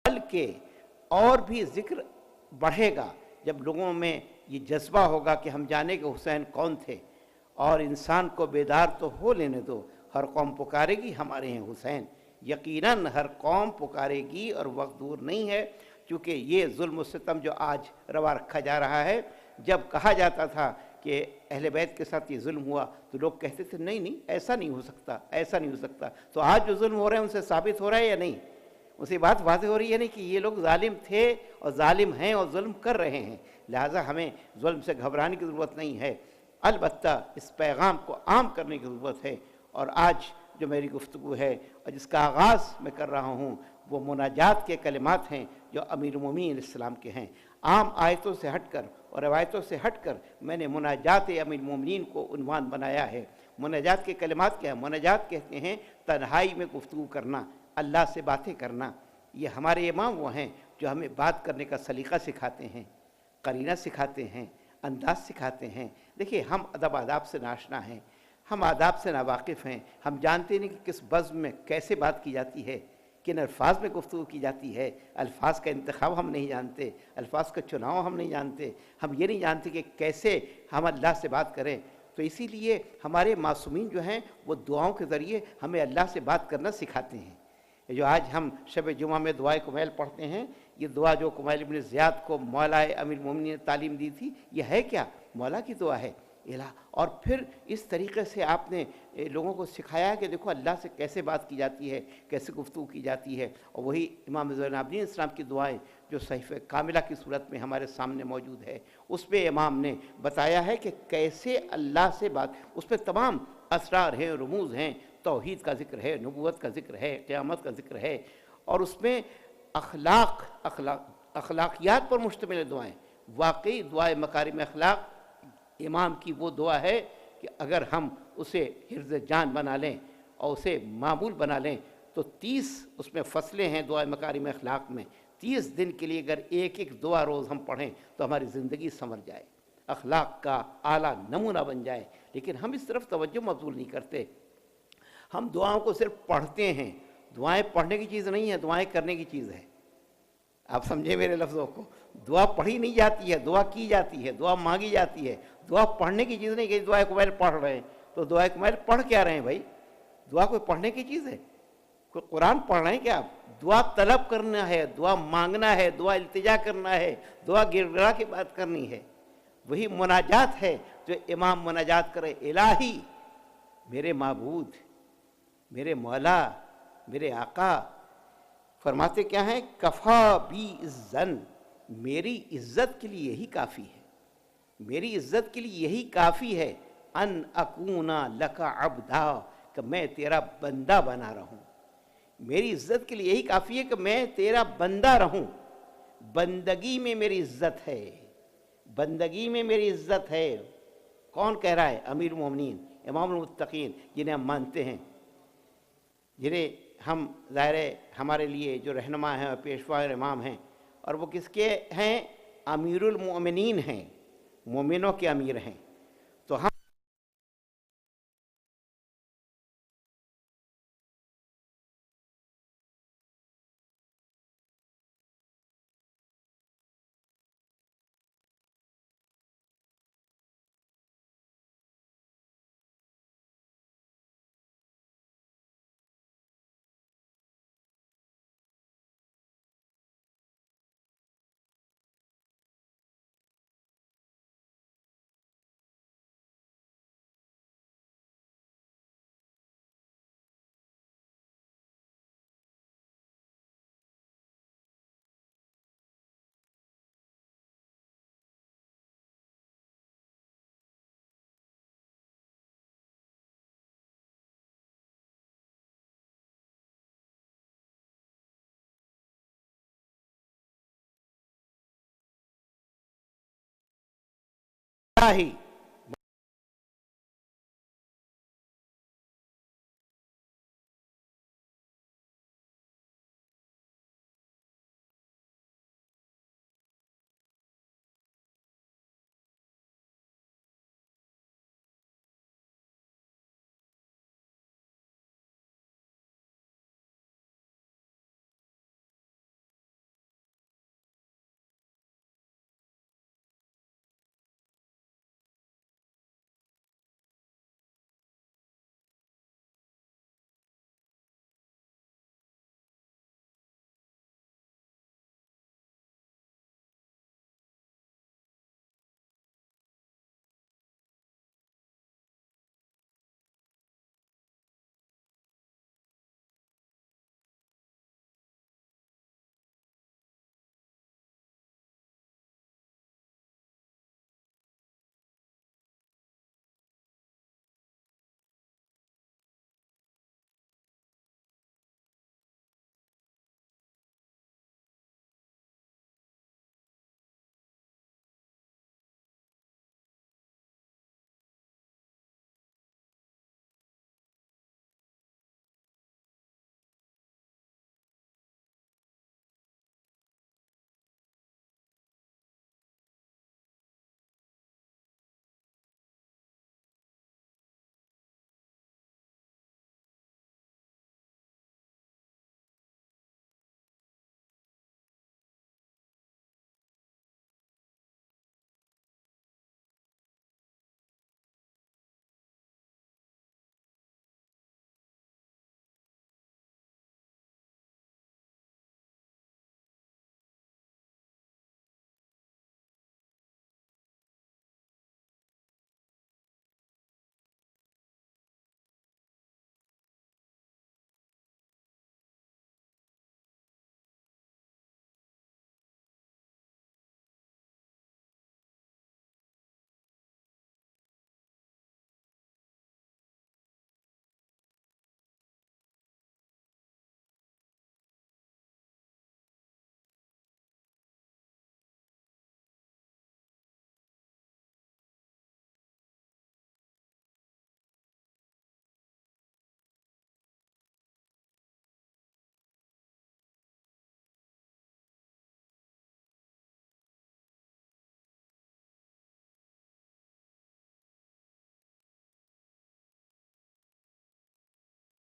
بلکہ اور بھی ذکر بڑھے گا جب لوگوں میں یہ جذبہ ہوگا کہ ہم جانیں کہ حسین کون تھے، اور انسان کو بیدار تو ہو لینے دو، ہر قوم پکارے گی ہمارے ہیں حسین، یقیناً ہر قوم پکارے گی اور وقت دور نہیں ہے، چونکہ یہ ظلم و ستم جو آج روا رکھا جا رہا ہے، جب کہا جاتا تھا کہ اہل بیت کے ساتھ یہ ظلم ہوا تو لوگ کہتے تھے نہیں نہیں ایسا نہیں ہو سکتا، ایسا نہیں ہو سکتا، تو آج جو ظلم ہو رہے ہیں ان سے ثابت ہو رہا ہے یا نہیں؟ اسی بات واضح ہو رہی ہے نہیں کہ یہ لوگ ظالم تھے اور ظالم ہیں اور ظلم کر رہے ہیں، لہٰذا ہمیں ظلم سے گھبرانے کی ضرورت نہیں ہے، البتہ اس پیغام کو عام کرنے کی ضرورت ہے۔ اور آج جو میری گفتگو ہے اور جس کا آغاز میں کر رہا ہوں وہ مناجات کے کلمات ہیں جو امیر المومنین علیہ السلام کے ہیں۔ عام آیتوں سے ہٹ کر اور روایتوں سے ہٹ کر میں نے مناجات امیر المومنین کو عنوان بنایا ہے۔ مناجات کے کلمات کیا ہیں؟ مناجات کہتے ہیں تنہائی میں گفتگو کرنا، اللہ سے باتیں کرنا۔ یہ ہمارے امام وہ ہیں جو ہمیں بات کرنے کا سلیقہ سکھاتے ہیں، قرینہ سکھاتے ہیں، انداز سکھاتے ہیں۔ دیکھیے ہم ادب آداب سے ناشنا ہیں، ہم آداب سے ناواقف ہیں، ہم جانتے نہیں کہ کس بزم میں کیسے بات کی جاتی ہے، کن الفاظ میں گفتگو کی جاتی ہے، الفاظ کا انتخاب ہم نہیں جانتے، الفاظ کا چناؤ ہم نہیں جانتے، ہم یہ نہیں جانتے کہ کیسے ہم اللہ سے بات کریں۔ تو اسی لیے ہمارے معصومین جو ہیں وہ دعاؤں کے ذریعے ہمیں اللہ سے بات کرنا سکھاتے ہیں۔ جو آج ہم شب جمعہ میں دعائے کمیل پڑھتے ہیں، یہ دعا جو کمیل ابن زیاد کو مولا امیر المومنین نے تعلیم دی تھی، یہ ہے کیا؟ مولا کی دعا ہے الہ۔ اور پھر اس طریقے سے آپ نے لوگوں کو سکھایا کہ دیکھو اللہ سے کیسے بات کی جاتی ہے، کیسے گفتگو کی جاتی ہے، اور وہی امام زین العابدین السلام کی دعائیں جو صحیفہ کاملہ کی صورت میں ہمارے سامنے موجود ہے، اس پہ امام نے بتایا ہے کہ کیسے اللہ سے بات، اس پہ تمام اسرار ہیں، رموز ہیں، توحید کا ذکر ہے، نبوت کا ذکر ہے، قیامت کا ذکر ہے، اور اس میں اخلاقیات پر مشتمل دعائیں۔ واقعی دعائے مکارم اخلاق امام کی وہ دعا ہے کہ اگر ہم اسے حفظ جان بنا لیں اور اسے معمول بنا لیں تو 30 اس میں فصلیں ہیں دعائے مکارم اخلاق میں، 30 دن کے لیے اگر ایک ایک دعا روز ہم پڑھیں تو ہماری زندگی سنور جائے، اخلاق کا اعلیٰ نمونہ بن جائے۔ لیکن ہم اس طرف توجہ مبذول نہیں کرتے، ہم دعاؤں کو صرف پڑھتے ہیں۔ دعائیں پڑھنے کی چیز نہیں ہے، دعائیں کرنے کی چیز ہے۔ آپ سمجھے میرے لفظوں کو؟ دعا پڑھی نہیں جاتی ہے، دعا کی جاتی ہے، دعا مانگی جاتی ہے۔ دعا پڑھنے کی چیز نہیں کہ دعا کمیل پڑھ رہے ہیں تو دعا کمیل پڑھ کیا رہے ہیں بھائی؟ دعا کوئی پڑھنے کی چیز ہے؟ کوئی قرآن پڑھ رہے ہیں کیا آپ؟ دعا طلب کرنا ہے، دعا مانگنا ہے، دعا التجا کرنا ہے، دعا گر گرا کے بات کرنی ہے۔ وہی مناجات ہے جو امام مناجات کرے، الہی میرے معبود، میرے مولا، میرے آقا۔ فرماتے کیا ہیں؟ کفا بی عزن، میری عزت کے لیے یہی کافی ہے، میری عزت کے لیے یہی کافی ہے، ان اکونا لکا عبدا، کہ میں تیرا بندہ بنا رہوں۔ میری عزت کے لیے یہی کافی ہے کہ میں تیرا بندہ رہوں۔ بندگی میں میری عزت ہے، بندگی میں میری عزت ہے۔ کون کہہ رہا ہے؟ امیر المومنین، امام المتقین، جنہیں ہم مانتے ہیں، جنہیں ہم ظاہر ہے ہمارے لیے جو رہنما ہیں اور پیشوا اور امام ہیں، اور وہ کس کے ہیں؟ امیر المؤمنین ہیں، مومنوں کے امیر ہیں۔ تو ہم ہی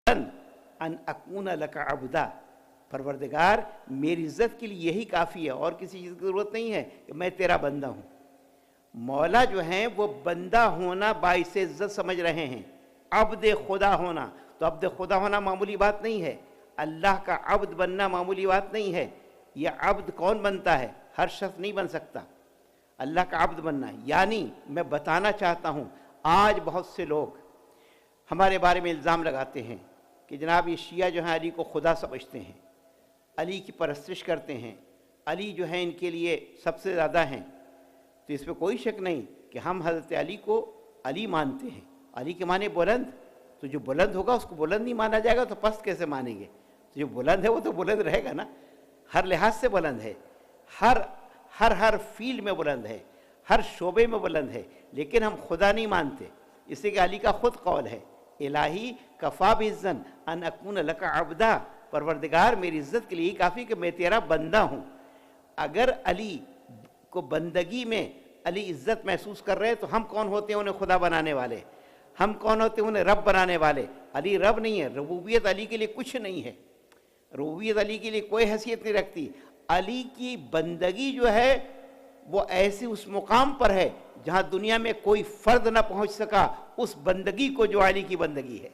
ان اکون لک عبدا، پروردگار میری عزت کے لیے یہی کافی ہے، اور کسی چیز کی ضرورت نہیں ہے کہ میں تیرا بندہ ہوں۔ مولا جو ہیں وہ بندہ ہونا باعث عزت سمجھ رہے ہیں، عبد خدا ہونا، تو عبد خدا ہونا معمولی بات نہیں ہے، اللہ کا عبد بننا معمولی بات نہیں ہے۔ یہ عبد کون بنتا ہے؟ ہر شخص نہیں بن سکتا اللہ کا عبد بننا۔ یعنی میں بتانا چاہتا ہوں، آج بہت سے لوگ ہمارے بارے میں الزام لگاتے ہیں کہ جناب یہ شیعہ جو ہیں علی کو خدا سمجھتے ہیں، علی کی پرستش کرتے ہیں، علی جو ہیں ان کے لیے سب سے زیادہ ہیں۔ تو اس پہ کوئی شک نہیں کہ ہم حضرت علی کو علی مانتے ہیں، علی کے معنی بلند، تو جو بلند ہوگا اس کو بلند نہیں مانا جائے گا تو پست کیسے مانیں گے؟ تو جو بلند ہے وہ تو بلند رہے گا نا، ہر لحاظ سے بلند ہے، ہر فیلڈ میں بلند ہے، ہر شعبے میں بلند ہے، لیکن ہم خدا نہیں مانتے، اس لیے کہ علی کا خود قول ہے، الہی کفا بعزن ان اکون لک عبدا، پروردگار میری عزت کے لیے کافی کہ میں تیرا بندہ ہوں۔ اگر علی کو بندگی میں علی عزت محسوس کر رہے ہیں تو ہم کون ہوتے ہیں انہیں خدا بنانے والے؟ ہم کون ہوتے ہیں انہیں رب بنانے والے؟ علی رب نہیں ہے، ربوبیت علی کے لیے کچھ نہیں ہے، ربوبیت علی کے لیے کوئی حیثیت نہیں رکھتی۔ علی کی بندگی جو ہے وہ ایسی اس مقام پر ہے جہاں دنیا میں کوئی فرد نہ پہنچ سکا اس بندگی کو جو علی کی بندگی ہے۔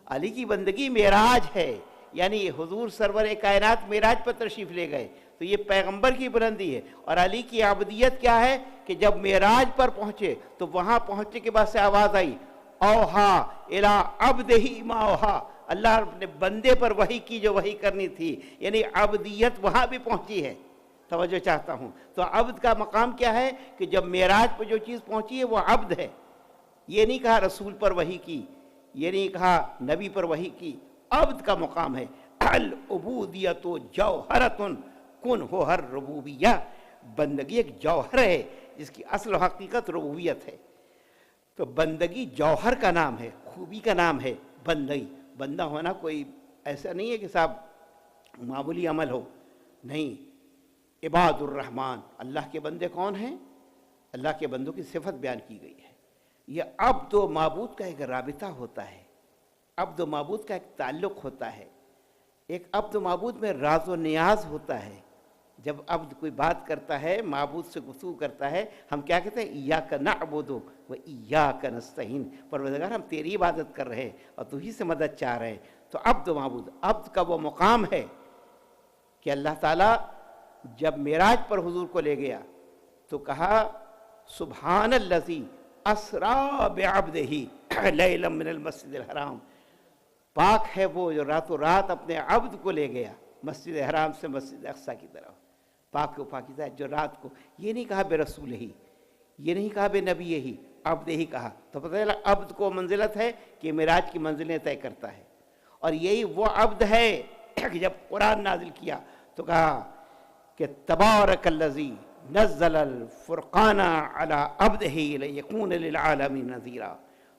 علی کی بندگی معراج ہے، یعنی حضور سرور کائنات معراج پر تشریف لے گئے، تو یہ پیغمبر کی بلندی ہے۔ اور علی کی عبدیت کیا ہے کہ جب معراج پر پہنچے تو وہاں پہنچنے کے بعد سے آواز آئی، اوہا الی عبدہ ما اوہا، اللہ نے بندے پر وحی کی جو وحی کرنی تھی، یعنی عبدیت وہاں بھی پہنچی ہے۔ توجہ چاہتا ہوں، تو عبد کا مقام کیا ہے کہ جب معراج پر جو چیز پہنچی ہے وہ عبد ہے۔ یہ نہیں کہا رسول پر وحی کی، یہ نہیں کہا نبی پر وحی کی، عبد کا مقام ہے۔ العبودیت جوہرۃ کن ہو ہر ربوبیہ، بندگی ایک جوہر ہے جس کی اصل و حقیقت ربوبیت ہے۔ تو بندگی جوہر کا نام ہے، خوبی کا نام ہے بندگی۔ بندہ ہونا کوئی ایسا نہیں ہے کہ صاحب معمولی عمل ہو، نہیں۔ عباد الرحمن، اللہ کے بندے کون ہیں؟ اللہ کے بندوں کی صفت بیان کی گئی ہے۔ یہ عبد و معبود کا ایک رابطہ ہوتا ہے، عبد و معبود کا ایک تعلق ہوتا ہے، ایک عبد و معبود میں راز و نیاز ہوتا ہے۔ جب عبد کوئی بات کرتا ہے، معبود سے گفتگو کرتا ہے، ہم کیا کہتے ہیں؟ ایاک نعبد و ایاک نستعین، پروردگار ہم تیری عبادت کر رہے ہیں اور تو ہی سے مدد چاہ رہے ہیں۔ تو عبد و معبود، عبد کا وہ مقام ہے کہ اللہ تعالیٰ جب معراج پر حضور کو لے گیا تو کہا سبحان الذی اسریٰ بعبدہ لیلا من المسجد الحرام، پاک ہے وہ جو راتوں رات اپنے عبد کو لے گیا مسجد حرام سے مسجد اقصیٰ کی طرف۔ پاک و پاکیزہ جو رات کو، یہ نہیں کہا بے رسول ہی، یہ نہیں کہا بے نبی ہی، عبد ہی کہا۔ تو پتہ چلا عبد کو منزلت ہے کہ معراج کی منزلیں طے کرتا ہے، اور یہی وہ عبد ہے کہ جب قرآن نازل کیا تو کہا کہ تبارک الذی نزل الفرقان علی عبدہ لیکون للعالمین نذیرا،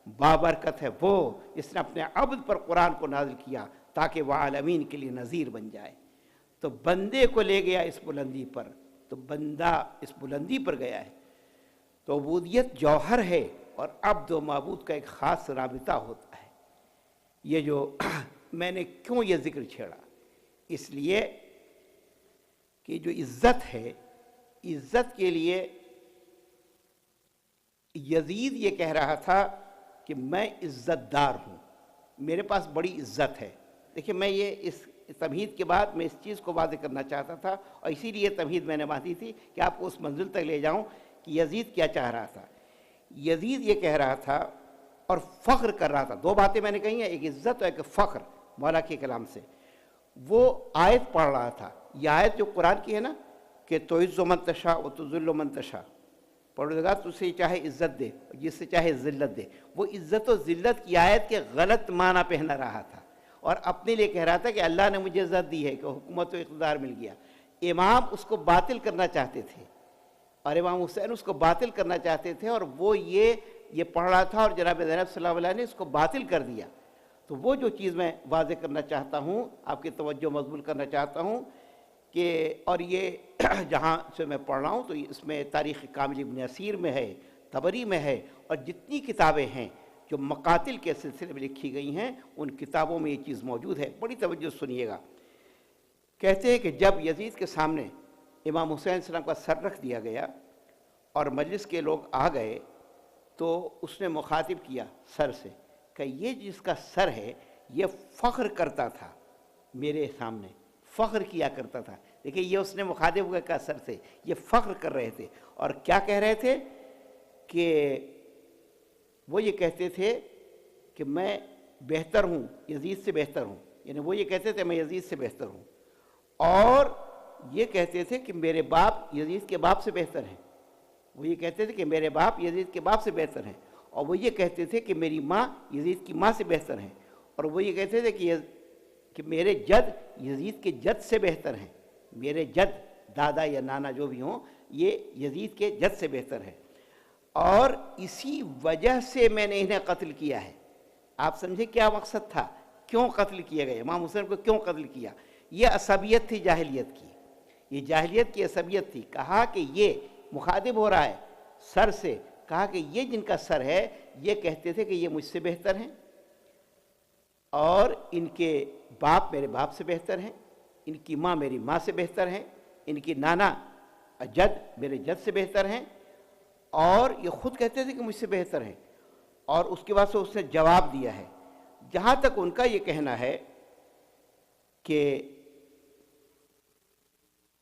بابرکت ہے وہ جس نے اپنے عبد پر قرآن کو نازل کیا تاکہ وہ عالمین کے لیے نذیر بن جائے۔ تو بندے کو لے گیا اس بلندی پر، تو بندہ اس بلندی پر گیا ہے۔ تو عبودیت جوہر ہے اور عبد و معبود کا ایک خاص رابطہ ہوتا ہے۔ یہ جو میں نے کیوں یہ ذکر چھیڑا؟ اس لیے کہ جو عزت ہے، عزت کے لیے یزید یہ کہہ رہا تھا کہ میں عزت دار ہوں، میرے پاس بڑی عزت ہے۔ دیکھیں میں یہ اس تمہید کے بعد میں اس چیز کو واضح کرنا چاہتا تھا، اور اسی لیے تمہید میں نے باندھی تھی کہ آپ کو اس منزل تک لے جاؤں کہ یزید کیا چاہ رہا تھا۔ یزید یہ کہہ رہا تھا اور فخر کر رہا تھا، دو باتیں میں نے کہی ہیں، ایک عزت اور ایک فخر مولا کے کلام سے۔ وہ آیت پڑھ رہا تھا، یہ آیت جو قرآن کی ہے نا کہ تعز من تشاء و تذل من تشاء، پروردگار تجھ سے چاہے عزت دے جس سے چاہے ذلت دے، وہ عزت و ذلت کی آیت کے غلط معنی پہنا رہا تھا اور اپنے لیے کہہ رہا تھا کہ اللہ نے مجھے عزت دی ہے کہ حکومت و اقتدار مل گیا۔ امام اس کو باطل کرنا چاہتے تھے اور امام حسین اس کو باطل کرنا چاہتے تھے، اور وہ یہ پڑھ رہا تھا اور جناب زینب صلی اللہ علیہ وسلم نے اس کو باطل کر دیا۔ تو وہ جو چیز میں واضح کرنا چاہتا ہوں، آپ کی توجہ مبذول کرنا چاہتا ہوں کہ، اور یہ جہاں سے میں پڑھ رہا ہوں تو اس میں تاریخ کامل ابن اسیر میں ہے، طبری میں ہے، اور جتنی کتابیں ہیں جو مقاتل کے سلسلے میں لکھی گئی ہیں ان کتابوں میں یہ چیز موجود ہے. بڑی توجہ سنیے گا. کہتے ہیں کہ جب یزید کے سامنے امام حسین علیہ السلام کا سر رکھ دیا گیا اور مجلس کے لوگ آ گئے تو اس نے مخاطب کیا سر سے کہ یہ جس کا سر ہے یہ فخر کرتا تھا میرے سامنے، فخر کیا کرتا تھا. دیکھیں یہ اس نے مخاطب ہوا کہ سر سے یہ فخر کر رہے تھے. اور کیا کہہ رہے تھے کہ وہ یہ کہتے تھے کہ میں بہتر ہوں، یزید سے بہتر ہوں. یعنی وہ یہ کہتے تھے میں یزید سے بہتر ہوں. اور یہ کہتے تھے کہ میرے باپ یزید کے باپ سے بہتر ہیں. وہ یہ کہتے تھے کہ میرے باپ یزید کے باپ سے بہتر ہیں. اور وہ یہ کہتے تھے کہ میری ماں یزید کی ماں سے بہتر ہیں. اور وہ یہ کہتے تھے کہ میرے جد یزید کے جد سے بہتر ہیں. میرے جد دادا یا نانا جو بھی ہوں یہ یزید کے جد سے بہتر ہے. اور اسی وجہ سے میں نے انہیں قتل کیا ہے. آپ سمجھے کیا مقصد تھا، کیوں قتل کیا گیا، امام حسین کو کیوں قتل کیا؟ یہ عصبیت تھی جاہلیت کی، یہ جاہلیت کی عصبیت تھی. کہا کہ یہ مخاطب ہو رہا ہے سر سے، کہا کہ یہ جن کا سر ہے یہ کہتے تھے کہ یہ مجھ سے بہتر ہیں اور ان کے باپ میرے باپ سے بہتر ہیں، ان کی ماں میری ماں سے بہتر ہیں، ان کی نانا جد میرے جد سے بہتر ہیں، اور یہ خود کہتے تھے کہ مجھ سے بہتر ہیں. اور اس کے بعد سے اس نے جواب دیا ہے. جہاں تک ان کا یہ کہنا ہے کہ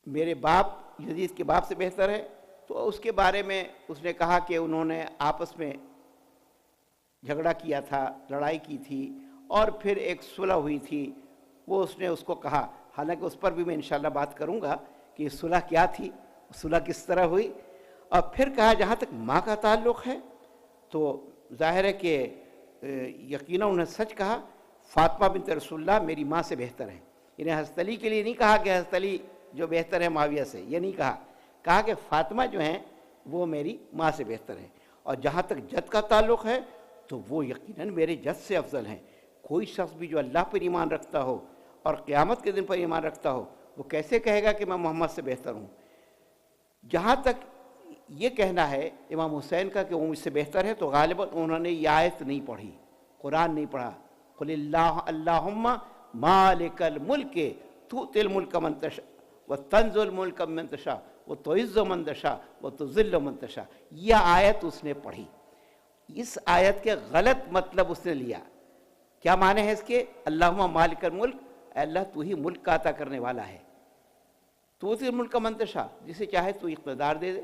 میرے باپ یزید کے باپ سے بہتر ہے، تو اس کے بارے میں اس نے کہا کہ انہوں نے آپس میں جھگڑا کیا تھا، لڑائی کی تھی، اور پھر ایک صلح ہوئی تھی. وہ اس نے اس کو کہا، حالانکہ اس پر بھی میں انشاءاللہ بات کروں گا کہ یہ صلح کیا تھی، صلح کس طرح ہوئی. اور پھر کہا جہاں تک ماں کا تعلق ہے تو ظاہر ہے کہ یقیناً انہوں نے سچ کہا، فاطمہ بنت رسول اللہ میری ماں سے بہتر ہیں. انہیں حضرت علی کے لیے نہیں کہا کہ حضرت علی جو بہتر ہے معاویہ سے، یہ نہیں کہا. کہا کہ فاطمہ جو ہیں وہ میری ماں سے بہتر ہیں. اور جہاں تک جد کا تعلق ہے تو وہ یقیناً میرے جد سے افضل ہیں. کوئی شخص بھی جو اللہ پر ایمان رکھتا ہو اور قیامت کے دن پر ایمان رکھتا ہو وہ کیسے کہے گا کہ میں محمد سے بہتر ہوں؟ جہاں تک یہ کہنا ہے امام حسین کا کہ وہ مجھ سے بہتر ہے، تو غالباً انہوں نے یہ آیت نہیں پڑھی، قرآن نہیں پڑھا. قل اللہم مالک الملک تؤتی الملک من تشاء وتنزع الملک ممن تشاء وتعز من تشاء وتذل من تشاء. یہ آیت اس نے پڑھی. اس آیت کے غلط مطلب اس نے لیا. کیا معنی ہے اس کے؟ اللہم مالک الملک، اے اللہ تو ہی ملک کا عطا کرنے والا ہے. تؤتی الملک من تشاء، جسے چاہے تو اقتدار دے دے.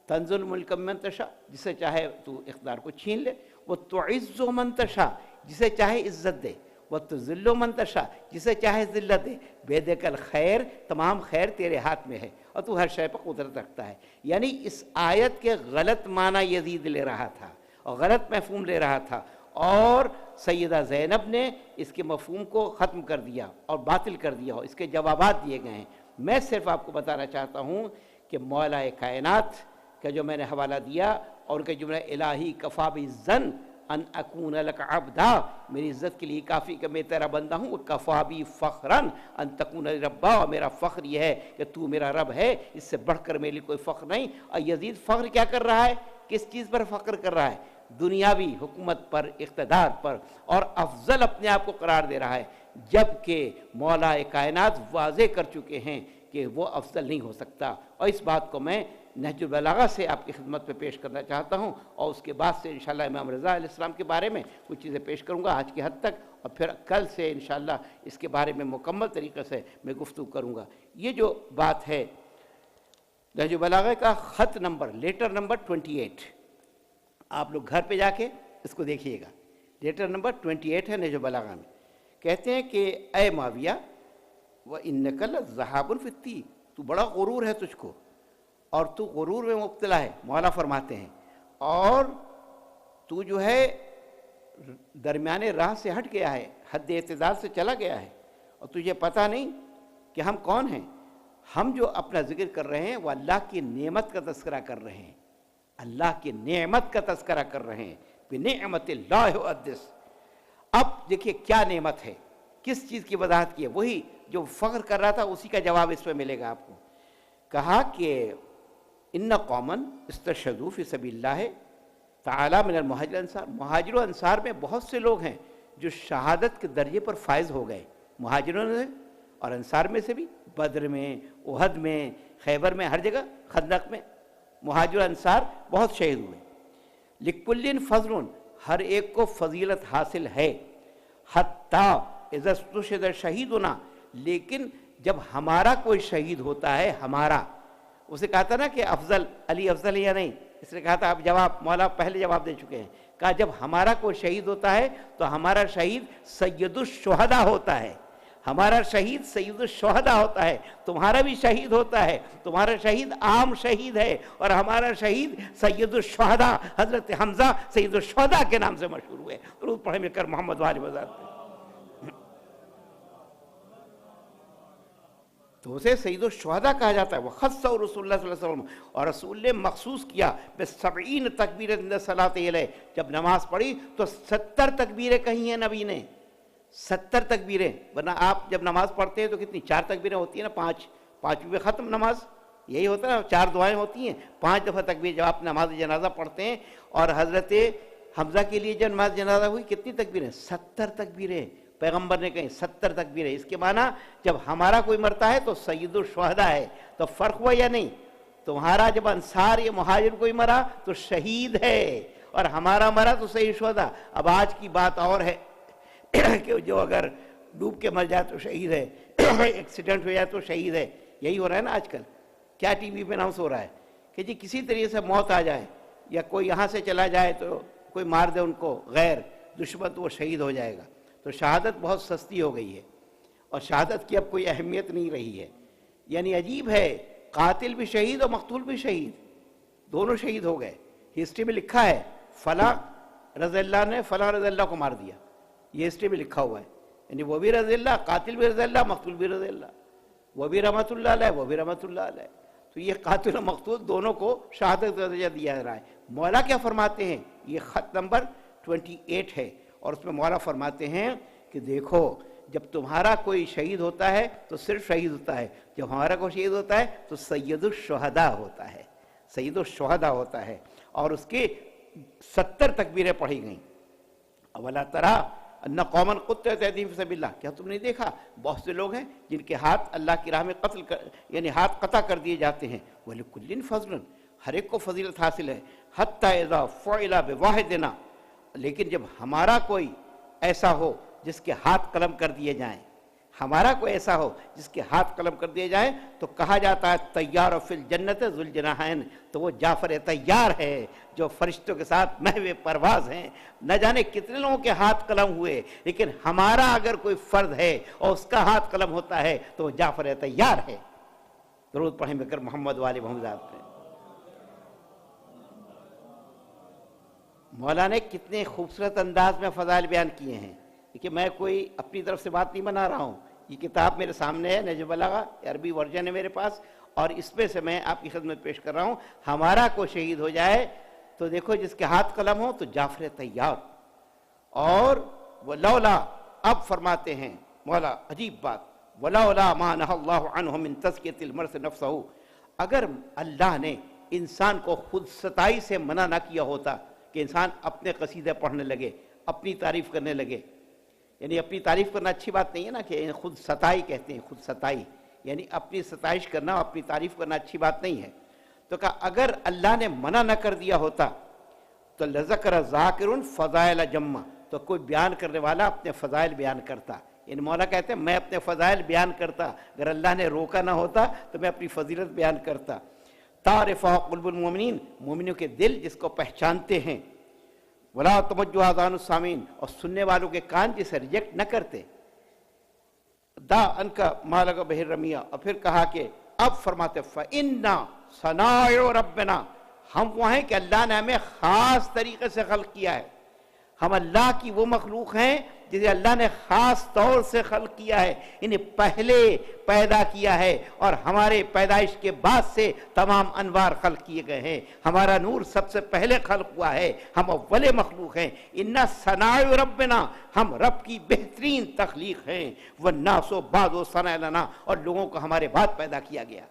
تنزع الملک ممن تشاء، جسے چاہے تو اقتدار کو چھین لے. وتعز من تشاء، جسے چاہے عزت دے. وتذل من تشاء، جسے چاہے ذلت دے. بیدک الخیر، تمام خیر تیرے ہاتھ میں ہے اور تو ہر شے پر قدرت رکھتا ہے. یعنی اس آیت کے غلط معنی یزید لے رہا تھا اور غلط مفہوم لے رہا تھا، اور سیدہ زینب نے اس کے مفہوم کو ختم کر دیا اور باطل کر دیا، اور اس کے جوابات دیے گئے ہیں. میں صرف آپ کو بتانا چاہتا ہوں کہ مولا کائنات کا جو میں نے حوالہ دیا اور ان کے جملہ الہی کفا بالظن ان اکون لک عبدا، میری عزت کے لیے کافی کہ میں تیرا بندہ ہوں. کفا بی فخرن ان تکون ربا، اور میرا فخر یہ ہے کہ تو میرا رب ہے، اس سے بڑھ کر میرے لیے کوئی فخر نہیں. اور یزید فخر کیا کر رہا ہے؟ کس چیز پر فخر کر رہا ہے؟ دنیاوی حکومت پر، اقتدار پر، اور افضل اپنے آپ کو قرار دے رہا ہے، جبکہ مولا کائنات واضح کر چکے ہیں کہ وہ افضل نہیں ہو سکتا. اور اس بات کو میں نہج البلاغہ سے آپ کی خدمت میں پیش کرنا چاہتا ہوں، اور اس کے بعد سے انشاءاللہ امام رضا علیہ السلام کے بارے میں کچھ چیزیں پیش کروں گا آج کی حد تک، اور پھر کل سے انشاءاللہ اس کے بارے میں مکمل طریقے سے میں گفتگو کروں گا. یہ جو بات ہے نہج البلاغہ کا خط نمبر، لیٹر نمبر 28، آپ لوگ گھر پہ جا کے اس کو دیکھیے گا. لیٹر نمبر 28 ہے نہج البلاغہ میں. کہتے ہیں کہ اے معاویہ وَإِنَّكَ لَذَّهَابٌ فِي التِّيهِ، تو بڑا غرور ہے تجھ کو، اور تو غرور میں مبتلا ہے. مولا فرماتے ہیں اور تو جو ہے درمیان راہ سے ہٹ گیا ہے، حد اعتدال سے چلا گیا ہے، اور تجھے پتہ نہیں کہ ہم کون ہیں. ہم جو اپنا ذکر کر رہے ہیں وہ اللہ کی نعمت کا تذکرہ کر رہے ہیں، اللہ کی نعمت کا تذکرہ کر رہے ہیں. بِنِعْمَتِ اللَّهِ حَدِّثْ. اب دیکھیے کیا نعمت ہے، کس چیز کی وضاحت کی ہے، وہی جو فخر کر رہا تھا اسی کا جواب اس پہ ملے گا آپ کو. کہا کہ ان قومن استشہدوا فی سبیل اللہ، تعالی من المہاجر انصار، مہاجر و انصار میں بہت سے لوگ ہیں جو شہادت کے درجے پر فائز ہو گئے، مہاجروں نے اور انصار میں سے بھی، بدر میں، احد میں، خیبر میں، ہر جگہ، خندق میں مہاجر و انصار بہت شہید ہوئے۔ لکل فضل، ہر ایک کو فضیلت حاصل ہے، حتیٰ اذا استشہد شہیدنا، لیکن جب ہمارا کوئی شہید ہوتا ہے، ہمارا، اسے کہا تھا نا کہ افضل علی افضل ہے یا نہیں، اس نے کہا تھا، اب جواب مولا پہلے جواب دے چکے ہیں، کہا جب ہمارا کوئی شہید ہوتا ہے تو ہمارا شہید سید الشہداء ہوتا ہے، ہمارا شہید سید الشہداء ہوتا ہے، تمہارا بھی شہید ہوتا ہے، تمہارا شہید عام شہید ہے، اور ہمارا شہید سید الشہداء حضرت حمزہ سید الشہداء کے نام سے مشہور ہوئے۔ درود پڑھیں مل کر محمد والی وزارت، تو اسے سید الشہداء کہا جاتا ہے۔ وخصہ رسول اللہ صلی اللہ علیہ وسلم، اور رسول نے مخصوص کیا ب70 تکبیر عند صلاۃ علیہ، جب نماز پڑھی تو 70 تکبیریں کہی ہیں نبی نے، 70 تکبیریں، ورنہ آپ جب نماز پڑھتے ہیں تو کتنی 4 تکبیریں ہوتی ہیں نا، 5 پہ ختم نماز، یہی ہوتا ہے نا، 4 دعائیں ہوتی ہیں، 5 دفعہ تکبیر جب آپ نماز جنازہ پڑھتے ہیں۔ اور حضرت حمزہ کے لیے جب نماز جنازہ ہوئی کتنی تکبیریں؟ 70 تکبیریں پیغمبر نے کہیں، 70 تکبیریں۔ اس کے معنی جب ہمارا کوئی مرتا ہے تو سید الشہداء ہے، تو فرق ہوا یا نہیں؟ تمہارا جب انصار یا مہاجر کوئی مرا تو شہید ہے، اور ہمارا مرا تو سید الشہداء۔ اب آج کی بات اور ہے کہ جو اگر ڈوب کے مر جائے تو شہید ہے، ایکسیڈنٹ ہو جائے تو شہید ہے، یہی ہو رہا ہے نا آج کل۔ کیا ٹی وی پہ اناؤنس ہو رہا ہے کہ جی کسی طریقے سے موت آ جائے یا کوئی یہاں سے چلا جائے تو کوئی مار دے ان کو غیر دشمن تو وہ شہید ہو جائے گا۔ تو شہادت بہت سستی ہو گئی ہے، اور شہادت کی اب کوئی اہمیت نہیں رہی ہے۔ یعنی عجیب ہے، قاتل بھی شہید اور مقتول بھی شہید، دونوں شہید ہو گئے۔ ہسٹری میں لکھا ہے فلاں رضی اللہ نے فلاں رضی اللہ کو مار دیا، یہ ہسٹری میں لکھا ہوا ہے، یعنی وہ بھی رضی اللہ، قاتل بھی رضی اللہ، مقتول بھی رضی اللہ، وہ بھی رحمت اللہ علیہ، وہ بھی رحمت اللہ علیہ۔ تو یہ قاتل و مقتول دونوں کو شہادت کا درجہ دیا جا رہا ہے۔ مولا کیا فرماتے ہیں؟ یہ خط نمبر 28 ہے، اور اس میں مولا فرماتے ہیں کہ دیکھو جب تمہارا کوئی شہید ہوتا ہے تو صرف شہید ہوتا ہے، جب ہمارا کوئی شہید ہوتا ہے تو سید الشہداء ہوتا ہے، سید الشہداء ہوتا ہے، اور اس کے 70 تکبیریں پڑھی گئیں۔ اولا ترى ان قوما قطعت ایدیہم فی سبیل اللہ، کیا تم نے دیکھا بہت سے لوگ ہیں جن کے ہاتھ اللہ کی راہ میں یعنی ہاتھ قطع کر دیے جاتے ہیں۔ وَلِكُلٍّ فَضْلٌ، ہر ایک کو فضیلت حاصل ہے۔ حَتَّى اِذَا فُعِلَ بِوَاحِدِنَا، لیکن جب ہمارا کوئی ایسا ہو جس کے ہاتھ قلم کر دیے جائیں، ہمارا کوئی ایسا ہو جس کے ہاتھ قلم کر دیے جائیں، تو کہا جاتا ہے طیار فی الجنت ذو الجناحین، تو وہ جعفر طیار ہے جو فرشتوں کے ساتھ محو پرواز ہیں۔ نہ جانے کتنے لوگوں کے ہاتھ قلم ہوئے، لیکن ہمارا اگر کوئی فرد ہے اور اس کا ہاتھ قلم ہوتا ہے تو وہ جعفر طیار ہے۔ درود پڑھیں بکر محمد والی محمد پہ۔ مولا نے کتنے خوبصورت انداز میں فضائل بیان کیے ہیں کہ میں کوئی اپنی طرف سے بات نہیں بنا رہا ہوں، یہ کتاب میرے سامنے ہے، نہج البلاغہ عربی ورژن ہے میرے پاس، اور اس میں سے میں آپ کی خدمت پیش کر رہا ہوں۔ ہمارا کوئی شہید ہو جائے تو دیکھو جس کے ہاتھ قلم ہو تو جعفر طیار۔ اور ولولا، اب فرماتے ہیں مولا عجیب بات، ولولا ما نہى اللہ عنہ من تزکیۃ المرء نفسہ، اگر اللہ نے انسان کو خود ستائی سے منع نہ کیا ہوتا کہ انسان اپنے قصیدے پڑھنے لگے، اپنی تعریف کرنے لگے، یعنی اپنی تعریف کرنا اچھی بات نہیں ہے نا، کہ خود ستائی کہتے ہیں، خود ستائی یعنی اپنی ستائش کرنا، اپنی تعریف کرنا اچھی بات نہیں ہے۔ تو کہا اگر اللہ نے منع نہ کر دیا ہوتا تو لذکر ذاکر فضائل جمع، تو کوئی بیان کرنے والا اپنے فضائل بیان کرتا۔ یعنی مولا کہتے ہیں میں اپنے فضائل بیان کرتا، اگر اللہ نے روکا نہ ہوتا تو میں اپنی فضیلت بیان کرتا۔ تعرف قلوب المؤمنین، مومنوں کے دل جس کو پہچانتے ہیں، ولا تمجو آذان السامعین، اور سننے والوں کے کان جسے ریجیکٹ نہ کرتے، دا ان کا مالک بہر رمیہ۔ اور پھر کہا کہ اب فرماتے فإنا صنائع ربنا، ہم وہ ہیں کہ اللہ نے ہمیں خاص طریقے سے خلق کیا ہے، ہم اللہ کی وہ مخلوق ہیں جسے اللہ نے خاص طور سے خلق کیا ہے، انہیں پہلے پیدا کیا ہے، اور ہمارے پیدائش کے بعد سے تمام انوار خلق کیے گئے ہیں، ہمارا نور سب سے پہلے خلق ہوا ہے، ہم اول مخلوق ہیں۔ اِنَّا صَنَائِعُ رَبِّنَا، ہم رب کی بہترین تخلیق ہیں، وَالنَّاسُ بَعْدُ صَنَائِعَ لَنَا، اور لوگوں کو ہمارے بعد پیدا کیا گیا۔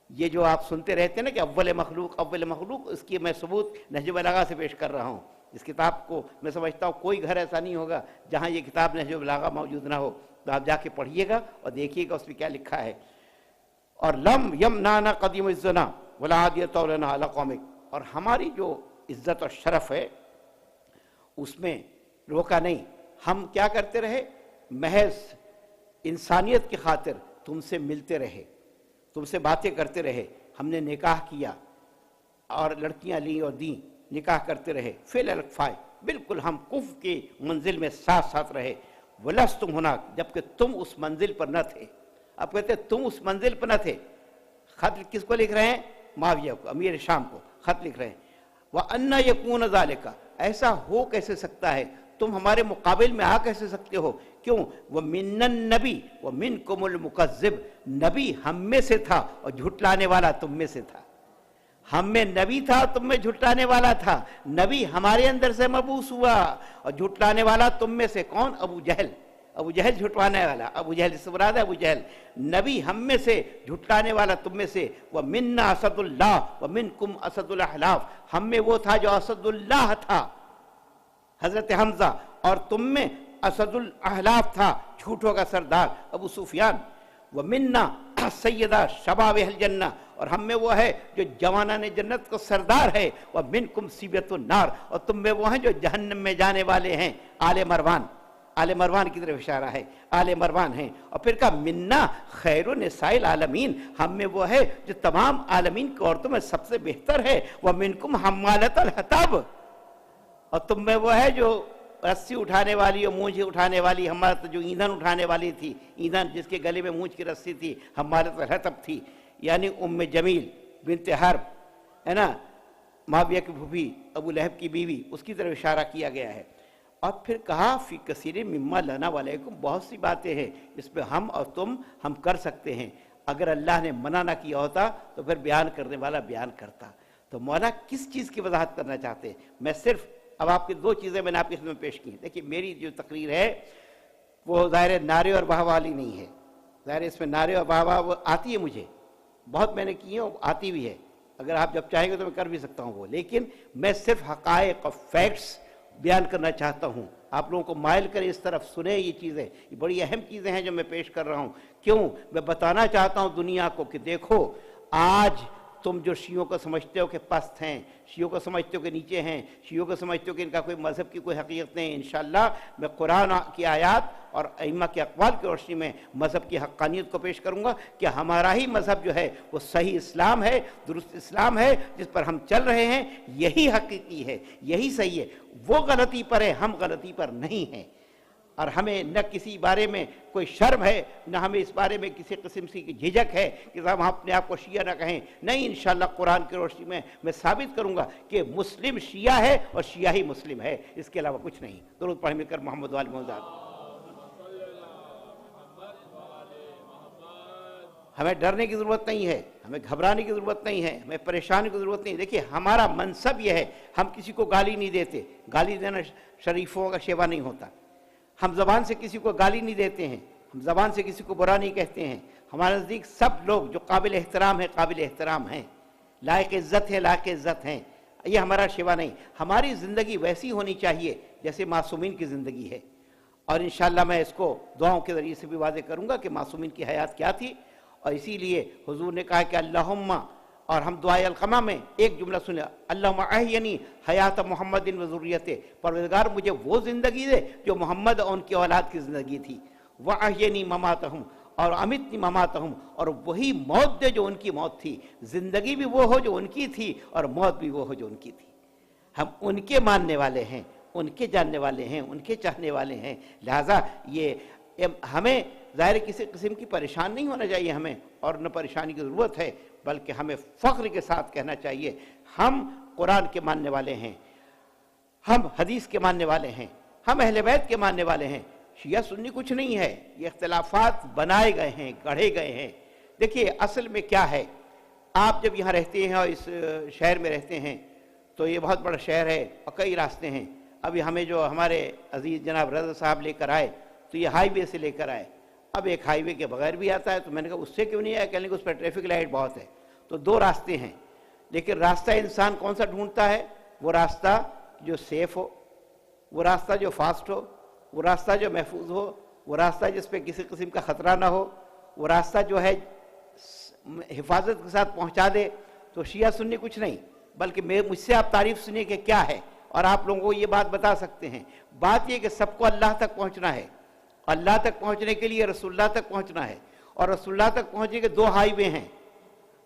یہ جو آپ سنتے رہتے ہیں نا کہ اول مخلوق، اس کی میں ثبوت نہج البلاغہ سے پیش کر رہا ہوں۔ اس کتاب کو میں سمجھتا ہوں کوئی گھر ایسا نہیں ہوگا جہاں یہ کتاب نہج البلاغہ موجود نہ ہو، تو آپ جا کے پڑھیے گا اور دیکھیے گا اس میں کیا لکھا ہے۔ اور لم یمنعنا قدیم عزنا ولا عادیۃ لنا علی قومک، اور ہماری جو عزت اور شرف ہے اس میں روکا نہیں۔ ہم کیا کرتے رہے؟ محض انسانیت کی خاطر تم سے ملتے رہے، تم سے باتیں کرتے رہے، ہم نے نکاح کیا اور لڑکیاں لیں اور دیں، نکاح کرتے رہے، فی الفائے بالکل ہم کفر کی منزل میں ساتھ ساتھ رہے۔ ولستم ہناک، جبکہ تم اس منزل پر نہ تھے۔ اب کہتے ہیں تم اس منزل پر نہ تھے۔ خط کس کو لکھ رہے ہیں؟ معاویہ کو، امیر شام کو خط لکھ رہے ہیں۔ وَأَنَّ يَكُونَ ذَلِكَ، ایسا ہو کیسے سکتا ہے، تم ہمارے مقابل میں آ کیسے سکتے ہو؟ کیوں؟ وَمِنَّ النَّبِي وَمِنْكُمُ الْمُكَذِّبُ، نبی ہم میں سے تھا اور جھٹلانے والا تم میں سے تھا۔ ہم میں نبی تھا، تم میں جھٹلانے والا تھا۔ نبی ہمارے اندر سے مبعوث ہوا اور جھٹلانے والا تم میں سے کون؟ ابو جہل۔ ابو جہل جھٹوانے والا، ابو جہل اس سے مراد ہے ابو جہل۔ نبی ہم میں سے، جھٹلانے والا تم میں سے۔ وَمِنَّا اسد اللہ وَمِنْكُمْ اسد الاحلاف، ہم میں وہ تھا جو اسد اللہ تھا، حضرت حمزہ، اور تم میں اسد الاحلاف تھا، جھوٹوں کا سردار ابو سفیان۔ وَمِنَّا سیدہ شباب اہل جنہ، اور ہم میں وہ ہے جو جوانان جنت کو سردار ہے۔ وَمِنْكُمْ سیبۃ النار، اور تم میں وہ ہیں جو جہنم میں جانے والے ہیں۔ آل مروان، آل مروان کی طرف اشارہ ہے، آل مروان ہیں۔ اور پھر کہا منا خیر نساء العالمین، ہم میں وہ ہے جو تمام عالمین کی عورتوں میں سب سے بہتر ہے۔ وَمِنْكُمْ حَمَّالَةَ الْحَطَبِ، اور تم میں وہ ہے جو رسی اٹھانے والی اور مونجھ اٹھانے والی، ہمارا جو ایندھن اٹھانے والی تھی، ایندھن جس کے گلے میں مونجھ کی رسی تھی، حمالۃ الحطب تھی، یعنی ام جمیل بنت حرب ہے نا، معاویہ کی پھوپھی، ابو لہب کی بیوی، اس کی طرف اشارہ کیا گیا ہے۔ اور پھر کہا فی کثیر مما لنا وعلیکم، بہت سی باتیں ہیں اس پہ ہم اور تم ہم کر سکتے ہیں۔ اگر اللہ نے منع نہ کیا ہوتا تو پھر بیان کرنے والا بیان کرتا۔ تو مولا کس چیز کی وضاحت کرنا چاہتے ہیں؟ میں صرف اب آپ کی دو چیزیں میں نے آپ کے سامنے پیش کی ہیں۔ دیکھیے میری جو تقریر ہے وہ ظاہر نعرے اور واہ والی نہیں ہے، ظاہر اس میں نعرے اور واہ واہ آتی ہے، مجھے بہت میں نے کی ہے، آتی بھی ہے، اگر آپ جب چاہیں گے تو میں کر بھی سکتا ہوں وہ، لیکن میں صرف حقائق اور فیکٹس بیان کرنا چاہتا ہوں۔ آپ لوگوں کو مائل کریں اس طرف، سنیں یہ چیزیں، یہ بڑی اہم چیزیں ہیں جو میں پیش کر رہا ہوں۔ کیوں؟ میں بتانا چاہتا ہوں دنیا کو کہ دیکھو آج تم جو شیعوں کو سمجھتے ہو کہ پست ہیں، شیعوں کو سمجھتے ہو کہ نیچے ہیں، شیعوں کو سمجھتے ہو کہ ان کا کوئی مذہب کی کوئی حقیقت نہیں، انشاءاللہ میں قرآن کی آیات اور ائمہ کے اقوال کی روشنی میں مذہب کی حقانیت کو پیش کروں گا کہ ہمارا ہی مذہب جو ہے وہ صحیح اسلام ہے، درست اسلام ہے، جس پر ہم چل رہے ہیں، یہی حقیقی ہے، یہی صحیح ہے۔ وہ غلطی پر ہے، ہم غلطی پر نہیں ہیں، اور ہمیں نہ کسی بارے میں کوئی شرم ہے، نہ ہمیں اس بارے میں کسی قسم کی جھجک ہے کہ ہم اپنے آپ کو شیعہ نہ کہیں۔ نہیں، انشاءاللہ قرآن کی روشنی میں میں ثابت کروں گا کہ مسلم شیعہ ہے اور شیعہ ہی مسلم ہے، اس کے علاوہ کچھ نہیں۔ درود پڑھیں مل کر محمد وآل محمد۔ ہمیں ڈرنے کی ضرورت نہیں ہے، ہمیں گھبرانے کی ضرورت نہیں ہے، ہمیں پریشانی کی ضرورت نہیں۔ دیکھیے ہمارا منصب یہ ہے، ہم کسی کو گالی نہیں دیتے، گالی دینا شریفوں کا شیوا نہیں ہوتا۔ ہم زبان سے کسی کو گالی نہیں دیتے ہیں، ہم زبان سے کسی کو برا نہیں کہتے ہیں۔ ہمارے نزدیک سب لوگ جو قابل احترام ہیں، قابل احترام ہیں، لائق عزت ہے، لائق عزت ہیں۔ یہ ہمارا شیوا نہیں، ہماری زندگی ویسی ہونی چاہیے جیسے معصومین کی زندگی ہے، اور انشاءاللہ میں اس کو دعاؤں کے ذریعے سے بھی واضح کروں گا کہ معصومین کی حیات کیا تھی۔ اور اسی لیے حضور نے کہا کہ اللہم، اور ہم دعائے القمہ میں ایک جملہ سنے، اللہم احینی حیات محمد و ذریتہ، پروردگار مجھے وہ زندگی دے جو محمد اور ان کی اولاد کی زندگی تھی، واحینی مماتہم، اور امتنی مماتہم، اور وہی موت دے جو ان کی موت تھی، زندگی بھی وہ ہو جو ان کی تھی اور موت بھی وہ ہو جو ان کی تھی۔ ہم ان کے ماننے والے ہیں، ان کے جاننے والے ہیں، ان کے چاہنے والے ہیں، لہٰذا یہ ہمیں ظاہر کسی قسم کی پریشان نہیں ہونا چاہیے ہمیں، اور نہ پریشانی کی ضرورت ہے، بلکہ ہمیں فخر کے ساتھ کہنا چاہیے ہم قرآن کے ماننے والے ہیں، ہم حدیث کے ماننے والے ہیں، ہم اہل بیت کے ماننے والے ہیں۔ شیعہ سنی کچھ نہیں ہے، یہ اختلافات بنائے گئے ہیں، گڑھے گئے ہیں۔ دیکھیے اصل میں کیا ہے، آپ جب یہاں رہتے ہیں اور اس شہر میں رہتے ہیں تو یہ بہت بڑا شہر ہے اور کئی راستے ہیں۔ ابھی ہمیں جو ہمارے عزیز جناب رضا صاحب لے کر آئے تو یہ ہائی وے سے لے کر آئے، اب ایک ہائی وے کے بغیر بھی آتا ہے، تو میں نے کہا اس سے کیوں نہیں آیا، کہنے کہ اس پر ٹریفک لائٹ بہت ہے، تو دو راستے ہیں، لیکن راستہ انسان کون سا ڈھونڈتا ہے؟ وہ راستہ جو سیف ہو، وہ راستہ جو فاسٹ ہو، وہ راستہ جو محفوظ ہو، وہ راستہ جس پہ کسی قسم کا خطرہ نہ ہو، وہ راستہ جو ہے حفاظت کے ساتھ پہنچا دے۔ تو شیعہ سنی کچھ نہیں، بلکہ مجھ سے آپ تعریف سنیے کہ کیا ہے، اور آپ لوگوں کو یہ بات بتا سکتے ہیں۔ بات یہ کہ سب کو اللہ تک پہنچنا ہے، اللہ تک پہنچنے کے لیے رسول اللہ تک پہنچنا ہے، اور رسول اللہ تک پہنچنے کے دو ہائی وے ہیں،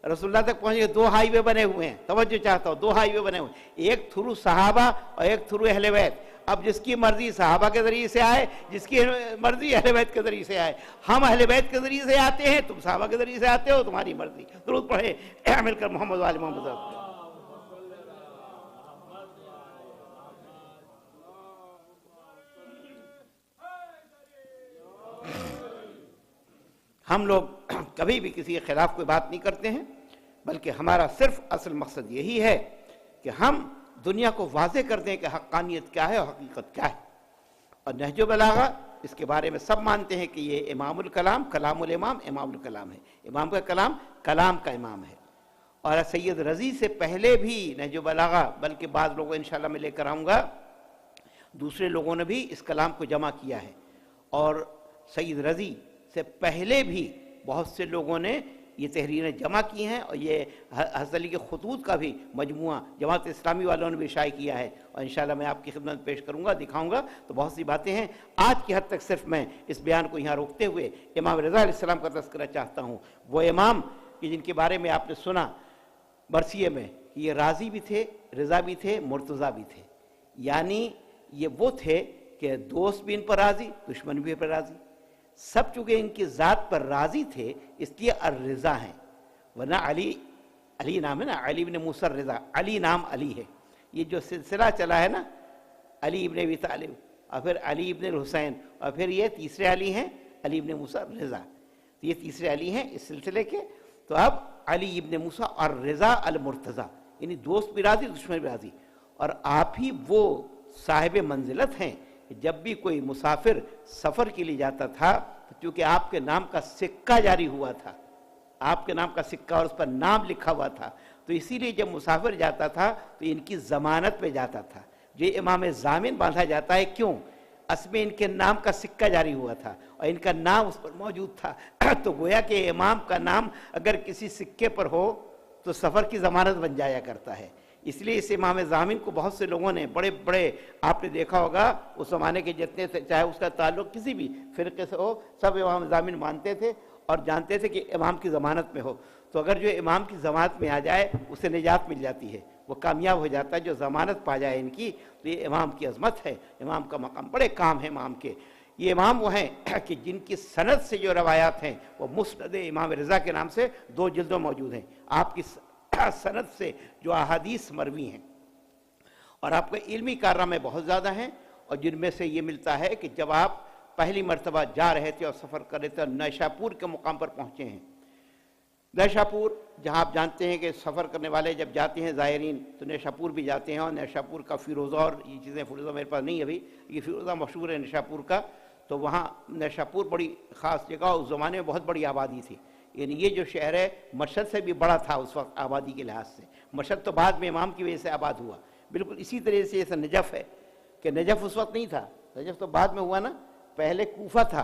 رسول اللہ تک پہنچنے کے دو ہائی وے بنے ہوئے ہیں، توجہ چاہتا ہوں، دو ہائی وے بنے ہوئے ہیں، ایک تھرو صحابہ اور ایک تھرو اہل بیت۔ اب جس کی مرضی صحابہ کے ذریعے سے آئے، جس کی مرضی اہل بیت کے ذریعے سے آئے، ہم اہل بیت کے ذریعے سے آتے ہیں، تم صحابہ کے ذریعے سے آتے ہو، تمہاری مرضی۔ درود پڑھے مل کر محمد وآل محمد۔ ہم لوگ کبھی بھی کسی کے خلاف کوئی بات نہیں کرتے ہیں، بلکہ ہمارا صرف اصل مقصد یہی ہے کہ ہم دنیا کو واضح کر دیں کہ حقانیت کیا ہے اور حقیقت کیا ہے۔ اور نہج البلاغہ اس کے بارے میں سب مانتے ہیں کہ یہ امام الکلام، کلام الامام، امام الکلام ہے، امام کا کلام، کلام کا امام ہے۔ اور سید رضی سے پہلے بھی نہج البلاغہ، بلکہ بعض لوگوں انشاءاللہ میں لے کر آؤں گا، دوسرے لوگوں نے بھی اس کلام کو جمع کیا ہے، اور سید رضی سے پہلے بھی بہت سے لوگوں نے یہ تحریریں جمع کی ہیں، اور یہ حضرت علی کے خطوط کا بھی مجموعہ جماعت اسلامی والوں نے بھی شائع کیا ہے، اور انشاءاللہ میں آپ کی خدمت پیش کروں گا، دکھاؤں گا۔ تو بہت سی باتیں ہیں، آج کی حد تک صرف میں اس بیان کو یہاں روکتے ہوئے امام رضا علیہ السلام کا تذکرہ چاہتا ہوں، وہ امام کہ جن کے بارے میں آپ نے سنا مرثیے میں کہ یہ راضی بھی تھے، رضا بھی تھے، مرتضیٰ بھی تھے، یعنی یہ وہ تھے کہ دوست بھی ان پر راضی، دشمن بھی ان پر راضی، سب چونکہ ان کی ذات پر راضی تھے اس لیے الرضا ہیں، ورنہ علی نام ہے نا، علی ابن موسیٰ الرضا، علی نام علی ہے، یہ جو سلسلہ چلا ہے نا، علی ابن ابی طالب اور پھر علی ابن الحسین اور پھر یہ تیسرے علی ہیں علی ابن موسیٰ الرضا، تو یہ تیسرے علی ہیں اس سلسلے کے۔ تو اب علی ابن موسیٰ الرضا المرتضیٰ، یعنی دوست بھی راضی، دشمن بھی راضی، اور آپ ہی وہ صاحب منزلت ہیں کہ جب بھی کوئی مسافر سفر کے لیے جاتا تھا تو چونکہ آپ کے نام کا سکہ جاری ہوا تھا، آپ کے نام کا سکہ اور اس پر نام لکھا ہوا تھا، تو اسی لیے جب مسافر جاتا تھا تو ان کی ضمانت پہ جاتا تھا، جو امام ضامن باندھا جاتا ہے، کیوں؟ اصل میں ان کے نام کا سکہ جاری ہوا تھا اور ان کا نام اس پر موجود تھا، تو گویا کہ امام کا نام اگر کسی سکے پر ہو تو سفر کی ضمانت بن جایا کرتا ہے۔ اس لیے اس امام ضامن کو بہت سے لوگوں نے بڑے بڑے، آپ نے دیکھا ہوگا اس زمانے کے جتنے سے، چاہے اس کا تعلق کسی بھی فرقے سے ہو، سب امام ضامن مانتے تھے اور جانتے تھے کہ امام کی ضمانت میں ہو، تو اگر جو امام کی ضمانت میں آ جائے اسے نجات مل جاتی ہے، وہ کامیاب ہو جاتا ہے، جو ضمانت پا جائے ان کی، تو یہ امام کی عظمت ہے، امام کا مقام، بڑے کام ہیں امام کے۔ یہ امام وہ ہیں کہ جن کی سند سے جو روایات ہیں وہ مسند امام رضا کے نام سے 2 جلدوں موجود ہیں، آپ کی سند سے جو احادیث مروی ہیں، اور آپ کا علمی کارنامے بہت زیادہ ہیں، اور جن میں سے یہ ملتا ہے کہ جب آپ پہلی مرتبہ جا رہے تھے اور سفر کر رہے تھے اور نیشاپور کے مقام پر پہنچے ہیں، نیشاپور جہاں آپ جانتے ہیں کہ سفر کرنے والے جب جاتے ہیں زائرین تو نیشاپور بھی جاتے ہیں، اور نیشاپور کا فیروزہ، اور یہ چیزیں فیروزہ میرے پاس نہیں ابھی، یہ فیروزہ مشہور ہے نیشاپور کا، تو وہاں نیشاپور بڑی خاص جگہ، اس زمانے میں بہت بڑی آبادی تھی، یعنی یہ جو شہر ہے مشہد سے بھی بڑا تھا اس وقت آبادی کے لحاظ سے، مشہد تو بعد میں امام کی وجہ سے آباد ہوا، بالکل اسی طرح سے جیسا نجف ہے کہ نجف اس وقت نہیں تھا، نجف تو بعد میں ہوا نا، پہلے کوفہ تھا،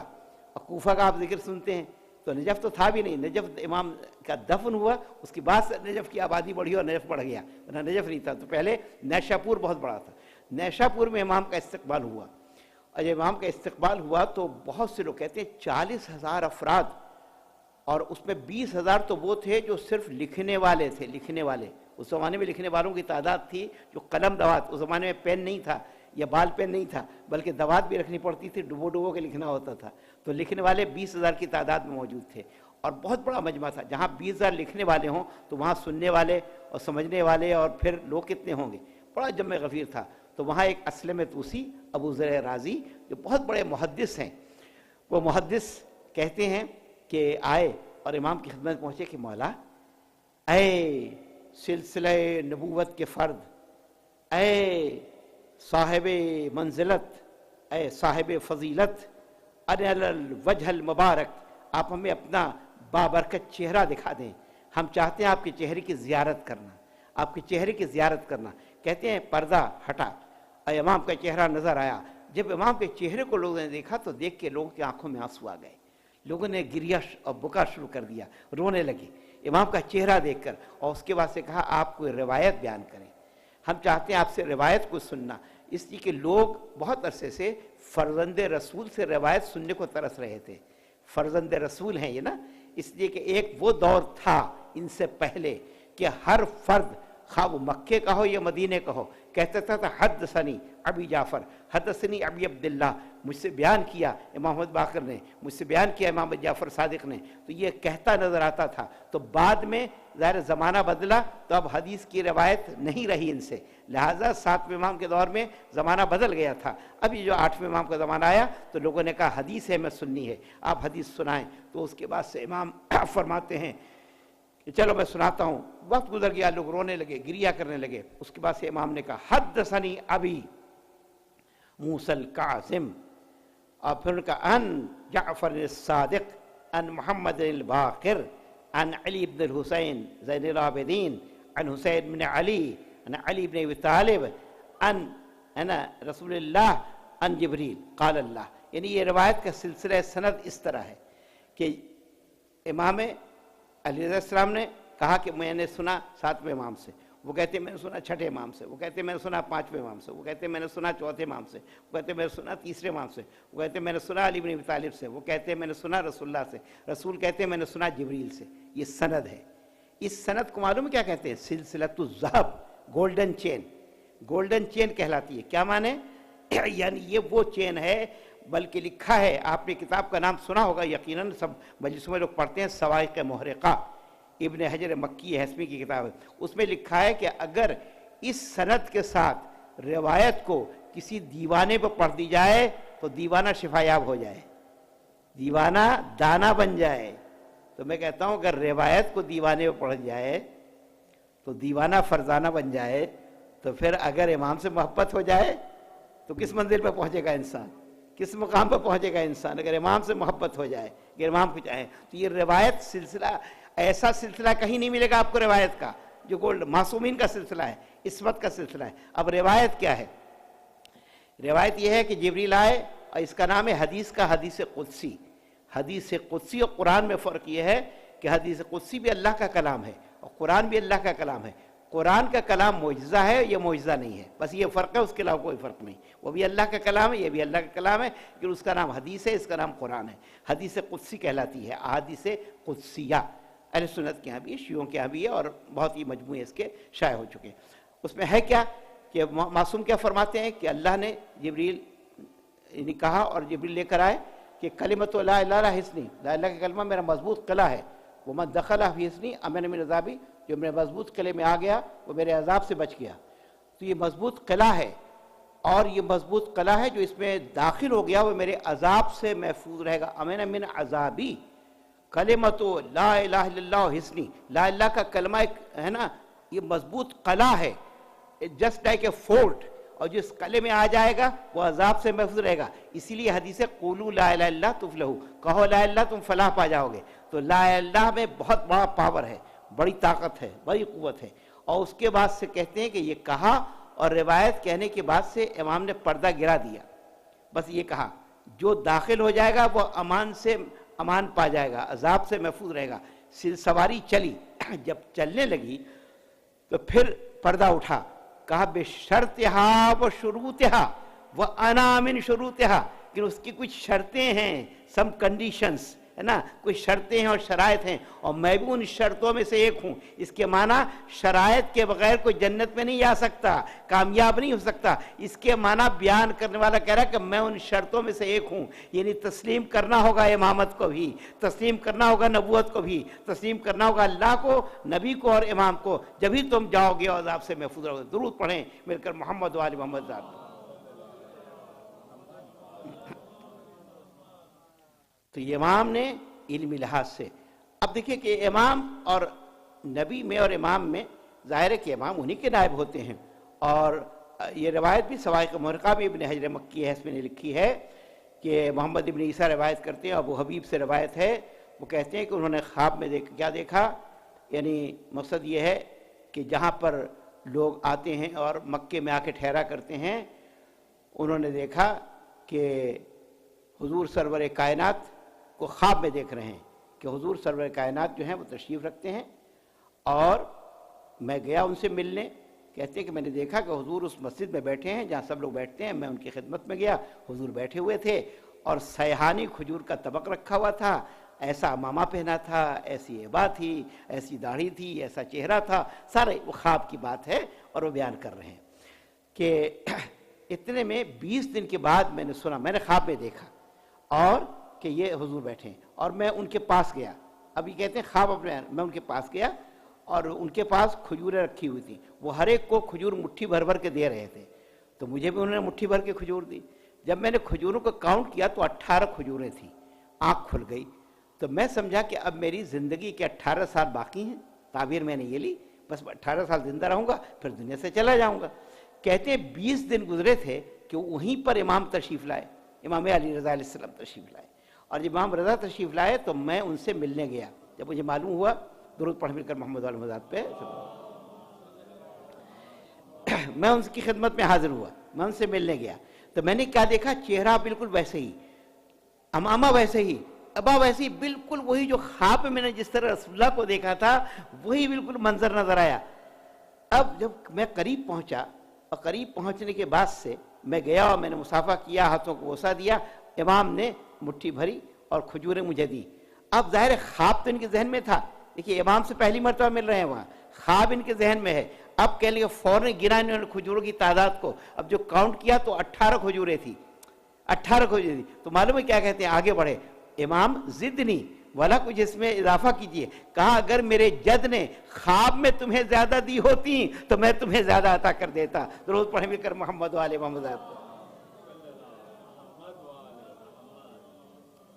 اور کوفہ کا آپ ذکر سنتے ہیں، تو نجف تو تھا بھی نہیں، نجف امام کا دفن ہوا اس کے بعد سے نجف کی آبادی بڑھی اور نجف بڑھ گیا، ورنہ نجف نہیں تھا، تو پہلے نیشاپور بہت بڑا تھا۔ نیشاپور میں امام کا استقبال ہوا، اور جب امام کا استقبال ہوا تو بہت سے لوگ کہتے ہیں 40,000 افراد، اور اس میں 20,000 تو وہ تھے جو صرف لکھنے والے تھے، لکھنے والے، اس زمانے میں لکھنے والوں کی تعداد تھی جو قلم دوات، اس زمانے میں پین نہیں تھا یا بال پین نہیں تھا، بلکہ دوات بھی رکھنی پڑتی تھی، ڈبو ڈبو کے لکھنا ہوتا تھا، تو لکھنے والے 20,000 کی تعداد میں موجود تھے، اور بہت بڑا مجمع تھا، جہاں 20,000 لکھنے والے ہوں تو وہاں سننے والے اور سمجھنے والے اور پھر لوگ کتنے ہوں گے، بڑا جمع غفیر تھا۔ تو وہاں ایک اسلم طوسی ابو ذر رازی جو بہت بڑے محدث ہیں، وہ محدث کہتے ہیں کہ آئے اور امام کی خدمت پہنچے کہ مولا، اے سلسلہ نبوت کے فرد، اے صاحب منزلت، اے صاحب فضیلت، ارنا الوجہ المبارک، آپ ہمیں اپنا بابرکت چہرہ دکھا دیں، ہم چاہتے ہیں آپ کے چہرے کی زیارت کرنا، آپ کے چہرے کی زیارت کرنا۔ کہتے ہیں پردہ ہٹا اور امام کا چہرہ نظر آیا۔ جب امام کے چہرے کو لوگوں نے دیکھا تو دیکھ کے لوگوں کی آنکھوں میں آنسو آ گئے، لوگوں نے گریہ اور بکا شروع کر دیا، رونے لگے امام کا چہرہ دیکھ کر، اور اس کے بعد سے کہا آپ کوئی روایت بیان کریں، ہم چاہتے ہیں آپ سے روایت کو سننا، اس لیے کہ لوگ بہت عرصے سے فرزند رسول سے روایت سننے کو ترس رہے تھے۔ فرزند رسول ہیں یہ نا، اس لیے کہ ایک وہ دور تھا ان سے پہلے کہ ہر فرد، خواہ وہ مکے کا ہو یا مدینے کا ہو، کہتا تھا حدثنی ابی جعفر، حدثنی ابی عبداللہ، مجھ سے بیان کیا امام محمد باقر نے، مجھ سے بیان کیا امام جعفر صادق نے، تو یہ کہتا نظر آتا تھا۔ تو بعد میں ظاہر زمانہ بدلا تو اب حدیث کی روایت نہیں رہی ان سے، لہٰذا 7ویں امام کے دور میں زمانہ بدل گیا تھا۔ اب یہ جو 8ویں امام کا زمانہ آیا تو لوگوں نے کہا حدیث ہے، میں سننی ہے، آپ حدیث سنائیں۔ تو اس کے بعد سے امام فرماتے ہیں کہ چلو میں سناتا ہوں۔ وقت گزر گیا، لوگ رونے لگے، گریہ کرنے لگے۔ اس کے بعد سے امام نے کہا حدثنی ابی موسیٰ الکاظم، اور پھر ان کا ان جعفر الصادق ان محمد الباقر عن علی بن الحسین زین العابدین عن حسین بن علی عن علی بن ابی طالب عن رسول اللہ عن جبریل قال اللہ۔ یعنی یہ روایت کا سلسلہ سند اس طرح ہے کہ امام علیہ السلام نے کہا کہ میں نے سنا 7ویں امام سے، وہ کہتے ہیں میں نے سنا 6ٹھے امام سے، وہ کہتے ہیں میں نے سنا 5ویں امام سے، وہ کہتے ہیں میں نے سنا 4تھے امام سے، وہ کہتے ہیں میں نے سنا 3رے امام سے، وہ کہتے ہیں میں نے سنا علی بن ابی طالب سے، وہ کہتے ہیں میں نے سنا رسول اللہ سے، رسول کہتے ہیں میں نے سنا جبریل سے۔ یہ سند ہے۔ اس سند کو معلوم کیا کہتے ہیں؟ سلسلۃ الذہب، گولڈن چین، گولڈن چین کہلاتی ہے۔ کیا معنی؟ یعنی یہ وہ چین ہے، بلکہ لکھا ہے، آپ نے کتاب کا نام سنا ہوگا یقیناً، سب مجلسوں میں لوگ پڑھتے ہیں، صواعق محرقہ، ابن حجر مکی ہیثمی کی کتاب ہے، اس میں لکھا ہے کہ اگر اس سند کے ساتھ روایت کو کسی دیوانے پر پڑھ دی جائے تو دیوانہ شفایاب ہو جائے، دیوانہ دانا بن جائے۔ تو میں کہتا ہوں اگر روایت کو دیوانے پر پڑھ جائے تو دیوانہ فرزانہ بن جائے، تو پھر اگر امام سے محبت ہو جائے تو کس منزل پہ پہنچے گا انسان، کس مقام پہ پہنچے گا انسان اگر امام سے محبت ہو جائے، اگر امام کو چاہے۔ تو یہ روایت سلسلہ، ایسا سلسلہ کہیں نہیں ملے گا آپ کو روایت کا جو گولڈ معصومین کا سلسلہ ہے، عصمت کا سلسلہ ہے۔ اب روایت کیا ہے؟ روایت یہ ہے کہ جبریل آئے، اور اس کا نام ہے حدیث کا حدیث قدسی۔ حدیث قدسی اور قرآن میں فرق یہ ہے کہ حدیث قدسی بھی اللہ کا کلام ہے اور قرآن بھی اللہ کا کلام ہے۔ قرآن کا کلام معجزہ ہے، یہ معجزہ نہیں ہے، بس یہ فرق ہے، اس کے علاوہ کوئی فرق نہیں۔ وہ بھی اللہ کا کلام ہے، یہ بھی اللہ کا کلام ہے، لیکن اس کا نام حدیث ہے، اس کا نام قرآن ہے۔ حدیث قدسی کہلاتی ہے، احادیث قدسیہ۔ اہل سنت کے یہاں بھی، شیعوں کے یہاں بھی ہے، اور بہت ہی مجموعے اس کے شائع ہو چکے ہیں۔ اس میں ہے کیا کہ معصوم کیا فرماتے ہیں کہ اللہ نے جبریل نے کہا اور جبریل لے کر آئے کہ کلمۃ لا الہ الا حصنی، لا الہ کا کلمہ میرا مضبوط قلعہ ہے، ومن دخل فی حصنی امن من عذابی، جو میرے مضبوط قلعے میں آ گیا وہ میرے عذاب سے بچ گیا۔ تو یہ مضبوط قلعہ ہے، اور یہ مضبوط قلعہ ہے جو اس میں داخل ہو گیا وہ میرے عذاب سے محفوظ رہے گا، امن من عذابی۔ کلمۃ لا الہ الا اللہ حصنی، لا الہ کا کلمہ ایک ہے نا، یہ مضبوط قلعہ ہے، جسٹ لائک اے فورٹ، اور جس قلعے میں آ جائے گا وہ عذاب سے محفوظ رہے گا۔ اسی لیے حدیث ہے قولوا لا الہ الا اللہ تفلحوا، کہو لا الہ تم فلاح پا جاؤ گے۔ تو لا الہ میں بہت بڑا پاور ہے، بڑی طاقت ہے، بڑی قوت ہے۔ اور اس کے بعد سے کہتے ہیں کہ یہ کہا، اور روایت کہنے کے بعد سے امام نے پردہ گرا دیا، بس یہ کہا جو داخل ہو جائے گا وہ امان سے امان پا جائے گا، عذاب سے محفوظ رہے گا۔ سواری چلی، جب چلنے لگی تو پھر پردہ اٹھا، کہا بشرطہا و شروطہا و انا من شروطہا، کہ اس کی کچھ شرطیں ہیں، سم کنڈیشنز ہے نا، کچھ شرطیں ہیں اور شرائط ہیں، اور میں بھی ان شرطوں میں سے ایک ہوں۔ اس کے معنی شرائط کے بغیر کوئی جنت میں نہیں جا سکتا، کامیاب نہیں ہو سکتا۔ اس کے معنی بیان کرنے والا کہہ رہا ہے کہ میں ان شرطوں میں سے ایک ہوں، یعنی تسلیم کرنا ہوگا امامت کو بھی، تسلیم کرنا ہوگا نبوت کو بھی، تسلیم کرنا ہوگا اللہ کو، نبی کو اور امام کو، جبھی تم جاؤ گے اور عذاب سے محفوظ رہو گے۔ درود پڑھیں مل کر محمد و آل محمد ذات۔ تو یہ امام نے علمی لحاظ سے، اب دیکھیں کہ امام اور نبی میں اور امام میں ظاہر ہے کہ امام انہی کے نائب ہوتے ہیں، اور یہ روایت بھی صواعق محرقہ میں ابن حجر مکی ہیثمی نے لکھی ہے کہ محمد ابن عیسیٰ روایت کرتے ہیں، ابو حبیب سے روایت ہے، وہ کہتے ہیں کہ انہوں نے خواب میں کیا دیکھا یعنی مقصد یہ ہے کہ جہاں پر لوگ آتے ہیں اور مکے میں آ کے ٹھہرا کرتے ہیں، انہوں نے دیکھا کہ حضور سرور کائنات کو خواب میں دیکھ رہے ہیں کہ حضور سرور کائنات جو ہیں وہ تشریف رکھتے ہیں، اور میں گیا ان سے ملنے، کہتے ہیں کہ میں نے دیکھا کہ حضور اس مسجد میں بیٹھے ہیں جہاں سب لوگ بیٹھتے ہیں، میں ان کی خدمت میں گیا، حضور بیٹھے ہوئے تھے اور سیحانی کھجور کا طبق رکھا ہوا تھا، ایسا امامہ پہنا تھا، ایسی عبا تھی، ایسی داڑھی تھی، ایسا چہرہ تھا، سارے وہ خواب کی بات ہے اور وہ بیان کر رہے ہیں کہ اتنے میں 20 دن کے بعد میں نے سنا، میں نے خواب میں دیکھا اور کہ یہ حضور بیٹھے ہیں، اور میں ان کے پاس گیا، ابھی کہتے ہیں خواب اپنے، میں ان کے پاس گیا اور ان کے پاس کھجوریں رکھی ہوئی تھیں، وہ ہر ایک کو کھجور مٹھی بھر بھر کے دے رہے تھے، تو مجھے بھی انہوں نے مٹھی بھر کے کھجور دی۔ جب میں نے کھجوروں کو کاؤنٹ کیا تو 18 کھجوریں تھیں، آنکھ کھل گئی، تو میں سمجھا کہ اب میری زندگی کے 18 سال باقی ہیں، تعبیر میں نے یہ لی، بس 18 سال زندہ رہوں گا پھر دنیا سے چلا جاؤں گا۔ کہتے ہیں 20 دن گزرے تھے کہ وہیں پر امام تشریف لائے، امام علی رضا علیہ السلام تشریف لائے، اور جب امام رضا تشریف لائے تو میں ان سے ملنے گیا، جب مجھے معلوم ہوا، درود پڑھ مل کر محمد علیہ وسلم پہ، میں ان کی خدمت میں حاضر ہوا، میں ان سے ملنے گیا، تو میں نے کیا دیکھا، چہرہ بالکل ویسے ہی، امامہ ویسے ہی، ابا ویسے ہی، بالکل وہی جو خواب میں نے جس طرح رسول اللہ کو دیکھا تھا وہی بالکل منظر نظر آیا۔ اب جب میں قریب پہنچا اور قریب پہنچنے کے بعد سے میں گیا اور میں نے مصافحہ کیا، ہاتھوں کو بوسہ دیا، امام نے مٹھی بھری اور کھجوریں مجھے دی۔ اب ظاہر ہے خواب تو ان کے ذہن میں تھا، دیکھیے امام سے پہلی مرتبہ مل رہے ہیں وہاں، خواب ان کے ذہن میں ہے، اب کہہ لیا فوراً گنا انہوں نے کھجوروں کی تعداد کو، اب جو کاؤنٹ کیا تو 18 کھجوریں تھی، 18 کھجوریں تھی، تو معلوم ہے کیا کہتے ہیں، آگے بڑھے، امام زدنی والا کچھ اس میں اضافہ کیجئے، کہا اگر میرے جد نے خواب میں تمہیں زیادہ دی ہوتی تو میں تمہیں زیادہ عطا کر دیتا۔ درود پڑھیں مل کر محمد و آل محمد۔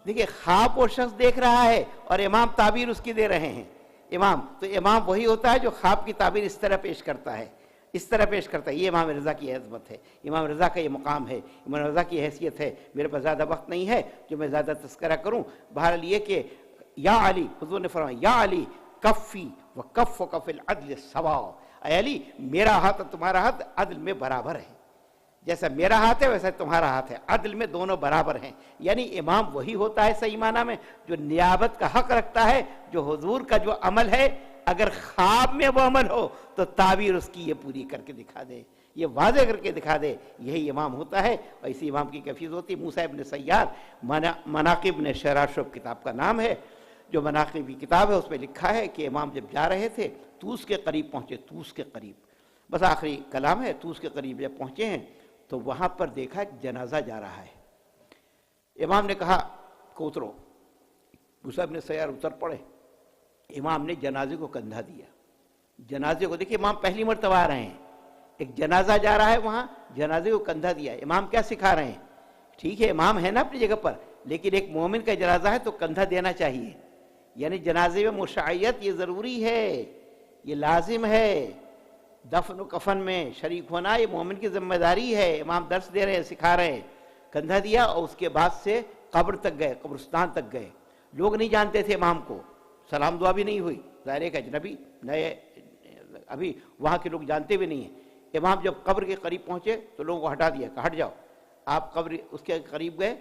دیکھیے خواب وہ شخص دیکھ رہا ہے اور امام تعبیر اس کی دے رہے ہیں، امام تو امام وہی ہوتا ہے جو خواب کی تعبیر اس طرح پیش کرتا ہے، اس طرح پیش کرتا ہے۔ یہ امام رضا کی عظمت ہے، امام رضا کا یہ مقام ہے، امام رضا کی حیثیت ہے۔ میرے پاس زیادہ وقت نہیں ہے جو میں زیادہ تذکرہ کروں، بہرحال یہ کہ یا علی، حضور نے فرمایا یا علی کفی و کف العدل سواء، اے علی میرا ہاتھ اور تمہارا ہاتھ عدل میں برابر ہے، جیسا میرا ہاتھ ہے ویسا تمہارا ہاتھ ہے، عدل میں دونوں برابر ہیں۔ یعنی امام وہی ہوتا ہے صحیح معنی میں جو نیابت کا حق رکھتا ہے، جو حضور کا جو عمل ہے اگر خواب میں وہ عمل ہو تو تعبیر اس کی یہ پوری کر کے دکھا دے، یہ واضح کر کے دکھا دے، یہی امام ہوتا ہے۔ اور اسی امام کی کیفیت ہوتی ہے۔ موسیٰ ابن سیار، مناقب نے شراشب کتاب کا نام ہے، جو مناقب کی کتاب ہے، اس میں لکھا ہے کہ امام جب جا رہے تھے طوس کے قریب پہنچے، طوس کے قریب، بس آخری کلام ہے، طوس کے قریب جب پہنچے ہیں تو وہاں پر دیکھا ایک جنازہ جا رہا ہے۔ امام نے کہا کہ اترو، موسیٰ ابن سیار اتر پڑے، امام نے جنازے کو کندھا دیا، جنازے کو، دیکھیں امام پہلی مرتبہ آ رہے ہیں، ایک جنازہ جا رہا ہے وہاں، جنازے کو کندھا دیا۔ امام کیا سکھا رہے ہیں؟ ٹھیک ہے امام ہے نا اپنی جگہ پر، لیکن ایک مومن کا جنازہ ہے تو کندھا دینا چاہیے، یعنی جنازے میں مشاعیت یہ ضروری ہے، یہ لازم ہے، دفن و کفن میں شریک ہونا یہ مومن کی ذمہ داری ہے۔ امام درس دے رہے ہیں، سکھا رہے ہیں، کندھا دیا اور اس کے بعد سے قبر تک گئے، قبرستان تک گئے۔ لوگ نہیں جانتے تھے امام کو، سلام دعا بھی نہیں ہوئی، ظاہر ایک اجنبی، نئے، ابھی وہاں کے لوگ جانتے بھی نہیں ہیں۔ امام جب قبر کے قریب پہنچے تو لوگوں کو ہٹا دیا، کہ ہٹ جاؤ، آپ قبر اس کے قریب گئے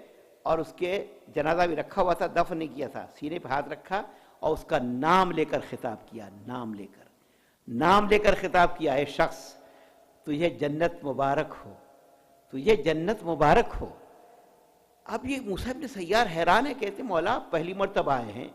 اور اس کے جنازہ بھی رکھا ہوا تھا، دفن نہیں کیا تھا، سینے پہ ہاتھ رکھا اور اس کا نام لے کر خطاب کیا، نام لے کر خطاب کیا، اے شخص تجھے جنت مبارک ہو، تجھے جنت مبارک ہو۔ اب یہ موسیٰ ابن سیار حیران ہے، کہتے مولا آپ پہلی مرتبہ آئے ہیں،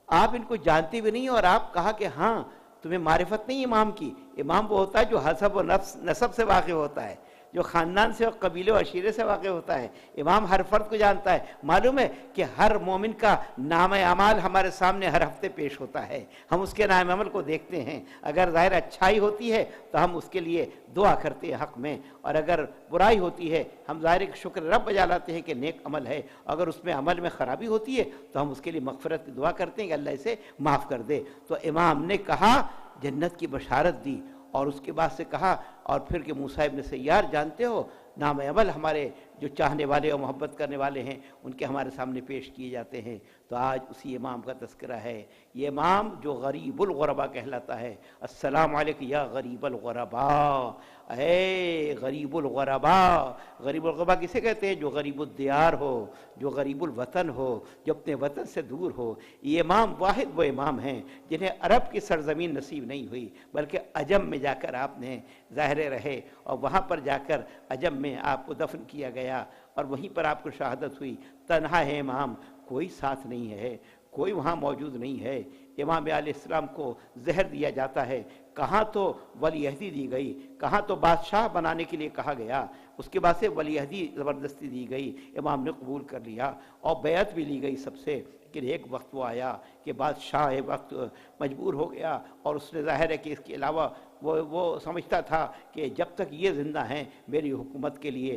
آپ ان کو جانتے بھی نہیں اور آپ کہا کہ ہاں تمہیں معرفت نہیں امام کی۔ امام وہ ہوتا ہے جو حسب و نسب سے واقع ہوتا ہے، جو خاندان سے اور قبیلے و عشیرے سے واقع ہوتا ہے۔ امام ہر فرد کو جانتا ہے، معلوم ہے کہ ہر مومن کا نام اعمال ہمارے سامنے ہر ہفتے پیش ہوتا ہے، ہم اس کے نام عمل کو دیکھتے ہیں، اگر ظاہر اچھائی ہوتی ہے تو ہم اس کے لیے دعا کرتے ہیں حق میں، اور اگر برائی ہوتی ہے ہم ظاہر شکر رب بجا لاتے ہیں کہ نیک عمل ہے، اگر اس میں عمل میں خرابی ہوتی ہے تو ہم اس کے لیے مغفرت کی دعا کرتے ہیں کہ اللہ اسے معاف کر دے۔ تو امام نے کہا، جنت کی بشارت دی، اور اس کے بعد سے کہا، اور پھر کہ موسیٰ ابن سیار جانتے ہو نام عمل ہمارے جو چاہنے والے اور محبت کرنے والے ہیں ان کے ہمارے سامنے پیش کیے جاتے ہیں۔ تو آج اسی امام کا تذکرہ ہے، یہ امام جو غریب الغربا کہلاتا ہے۔ السلام علیکم یا غریب الغربا، اے غریب الغربا۔ غریب الغربا کسے کہتے ہیں؟ جو غریب الدیار ہو، جو غریب الوطن ہو، جو اپنے وطن سے دور ہو۔ یہ امام واحد وہ امام ہیں جنہیں عرب کی سرزمین نصیب نہیں ہوئی، بلکہ عجم میں جا کر آپ نے ظاہر رہے، اور وہاں پر جا کر عجم میں آپ کو دفن کیا گیا، اور وہیں پر آپ کو شہادت ہوئی۔ تنہا ہے امام، کوئی ساتھ نہیں ہے، کوئی وہاں موجود نہیں ہے۔ امام علیہ السلام کو زہر دیا جاتا ہے، کہاں تو ولی عہدی دی گئی، کہاں تو بادشاہ بنانے کے لیے کہا گیا، اس کے بعد سے ولی عہدی زبردستی دی گئی، امام نے قبول کر لیا اور بیعت بھی لی گئی سب سے۔ لیکن ایک وقت وہ آیا کہ بادشاہ ایک وقت مجبور ہو گیا، اور اس نے ظاہر ہے کہ اس کے علاوہ وہ سمجھتا تھا کہ جب تک یہ زندہ ہیں میری حکومت کے لیے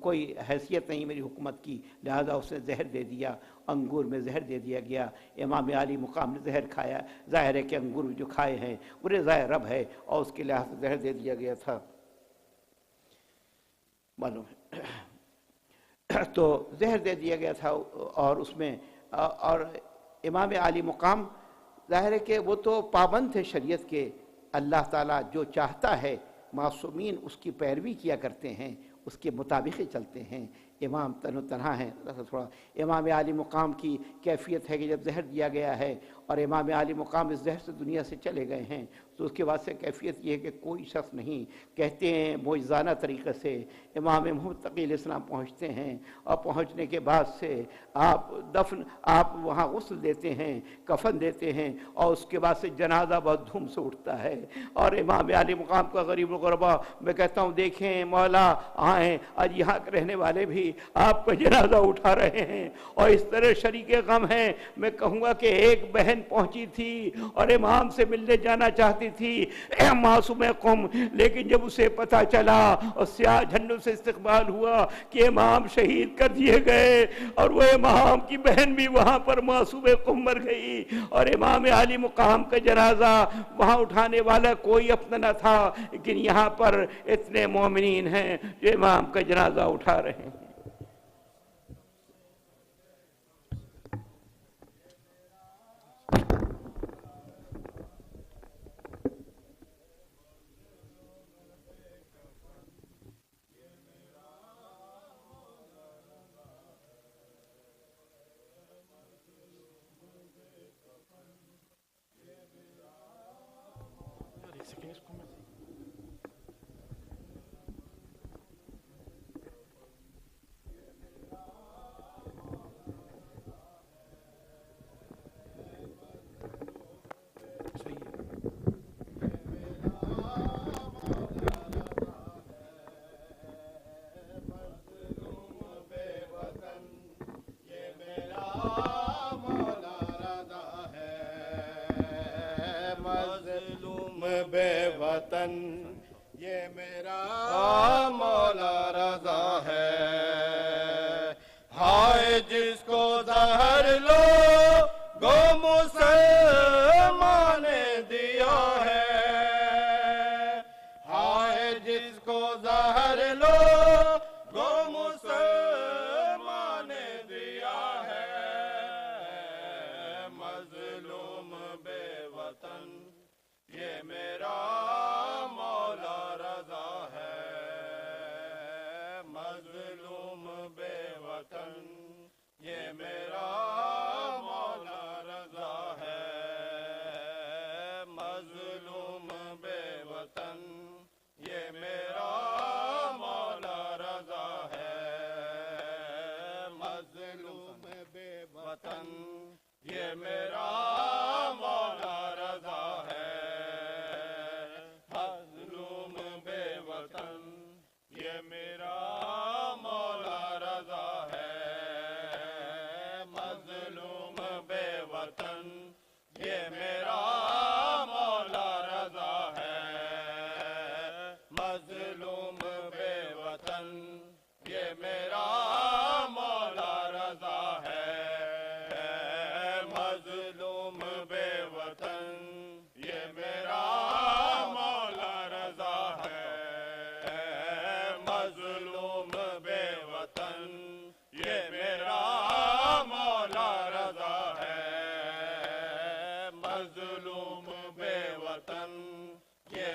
کوئی حیثیت نہیں میری حکومت کی، لہذا اس نے زہر دے دیا، انگور میں زہر دے دیا گیا۔ امام عالی مقام نے زہر کھایا، ظاہر ہے کہ انگور جو کھائے ہیں وہ رضا رب ہے، اور اس کے لحاظ سے زہر دے دیا گیا تھا، معلوم ہے۔ تو زہر دے دیا گیا تھا، اور اس میں اور امام عالی مقام ظاہر ہے کہ وہ تو پابند تھے شریعت کے، اللہ تعالیٰ جو چاہتا ہے معصومین اس کی پیروی کیا کرتے ہیں، اس کے مطابق ہی چلتے ہیں۔ امام تن و تنہا ہیں، تھوڑا امام عالی مقام کی کیفیت ہے کہ جب زہر دیا گیا ہے اور امام عالی مقام اس زہر سے دنیا سے چلے گئے ہیں، تو اس کے بعد سے کیفیت یہ ہے کہ کوئی شخص نہیں، کہتے ہیں معجزانہ طریقے سے امام محمد تقی علیہ السلام پہنچتے ہیں، اور پہنچنے کے بعد سے آپ وہاں غسل دیتے ہیں، کفن دیتے ہیں، اور اس کے بعد سے جنازہ بہت دھوم سے اٹھتا ہے، اور امام عالی مقام کا غریب الغربا میں کہتا ہوں دیکھیں مولا آئیں، آج یہاں کے رہنے والے بھی آپ کا جنازہ اٹھا رہے ہیں، اور اس طرح شریک غم ہیں۔ میں کہوں گا کہ ایک بہن پہنچی تھی اور امام سے ملنے جانا چاہتی تھی، اے معصوم قم، لیکن جب اسے پتہ چلا اور سیاہ جھنڈوں سے استقبال ہوا کہ امام شہید کر دیے گئے، اور وہ امام کی بہن بھی وہاں پر معصوم قم مر گئی، اور امام عالی مقام کا جنازہ وہاں اٹھانے والا کوئی اپنا نہ تھا، لیکن یہاں پر اتنے مومنین ہیں جو امام کا جنازہ اٹھا رہے ہیں۔ بے وطن یہ میرا مولا رضا ہے، ہائے جس کو زہر لو گو مسلمان نے دیا ہے، ہائے جس کو زہر لو گو مسلمان نے دیا ہے، مظلوم بے وطن یہ میرا مولا رضا ہے۔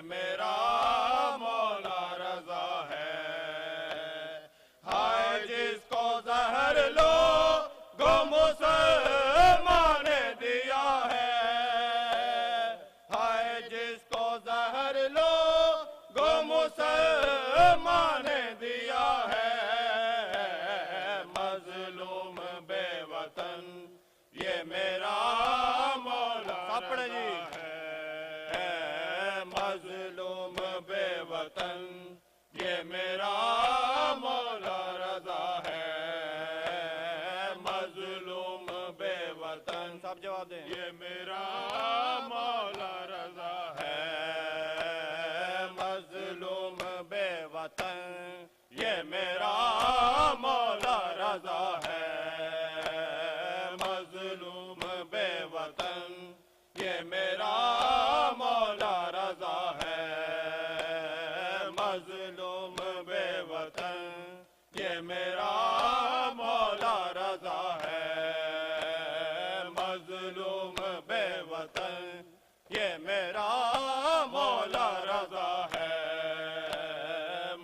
میرا مولا رضا ہے ہائے جس کو زہر لو گو مسلمان نے دیا ہے ہائے جس کو زہر لو گو مسلمان نے دیا ہے مظلوم بے وطن یہ میرا مولا رضا ہے مظلوم بے وطن یہ میرا مولا رضا ہے مظلوم بے وطن سب جواب دیں یہ میرا مولا رضا ہے مظلوم بے وطن یہ میرا مولا رضا ہے مظلوم بے وطن یہ میرا مولا رضا ہے مظلوم بے وطن یہ میرا مولا رضا ہے مظلوم بے وطن یہ میرا مولا رضا ہے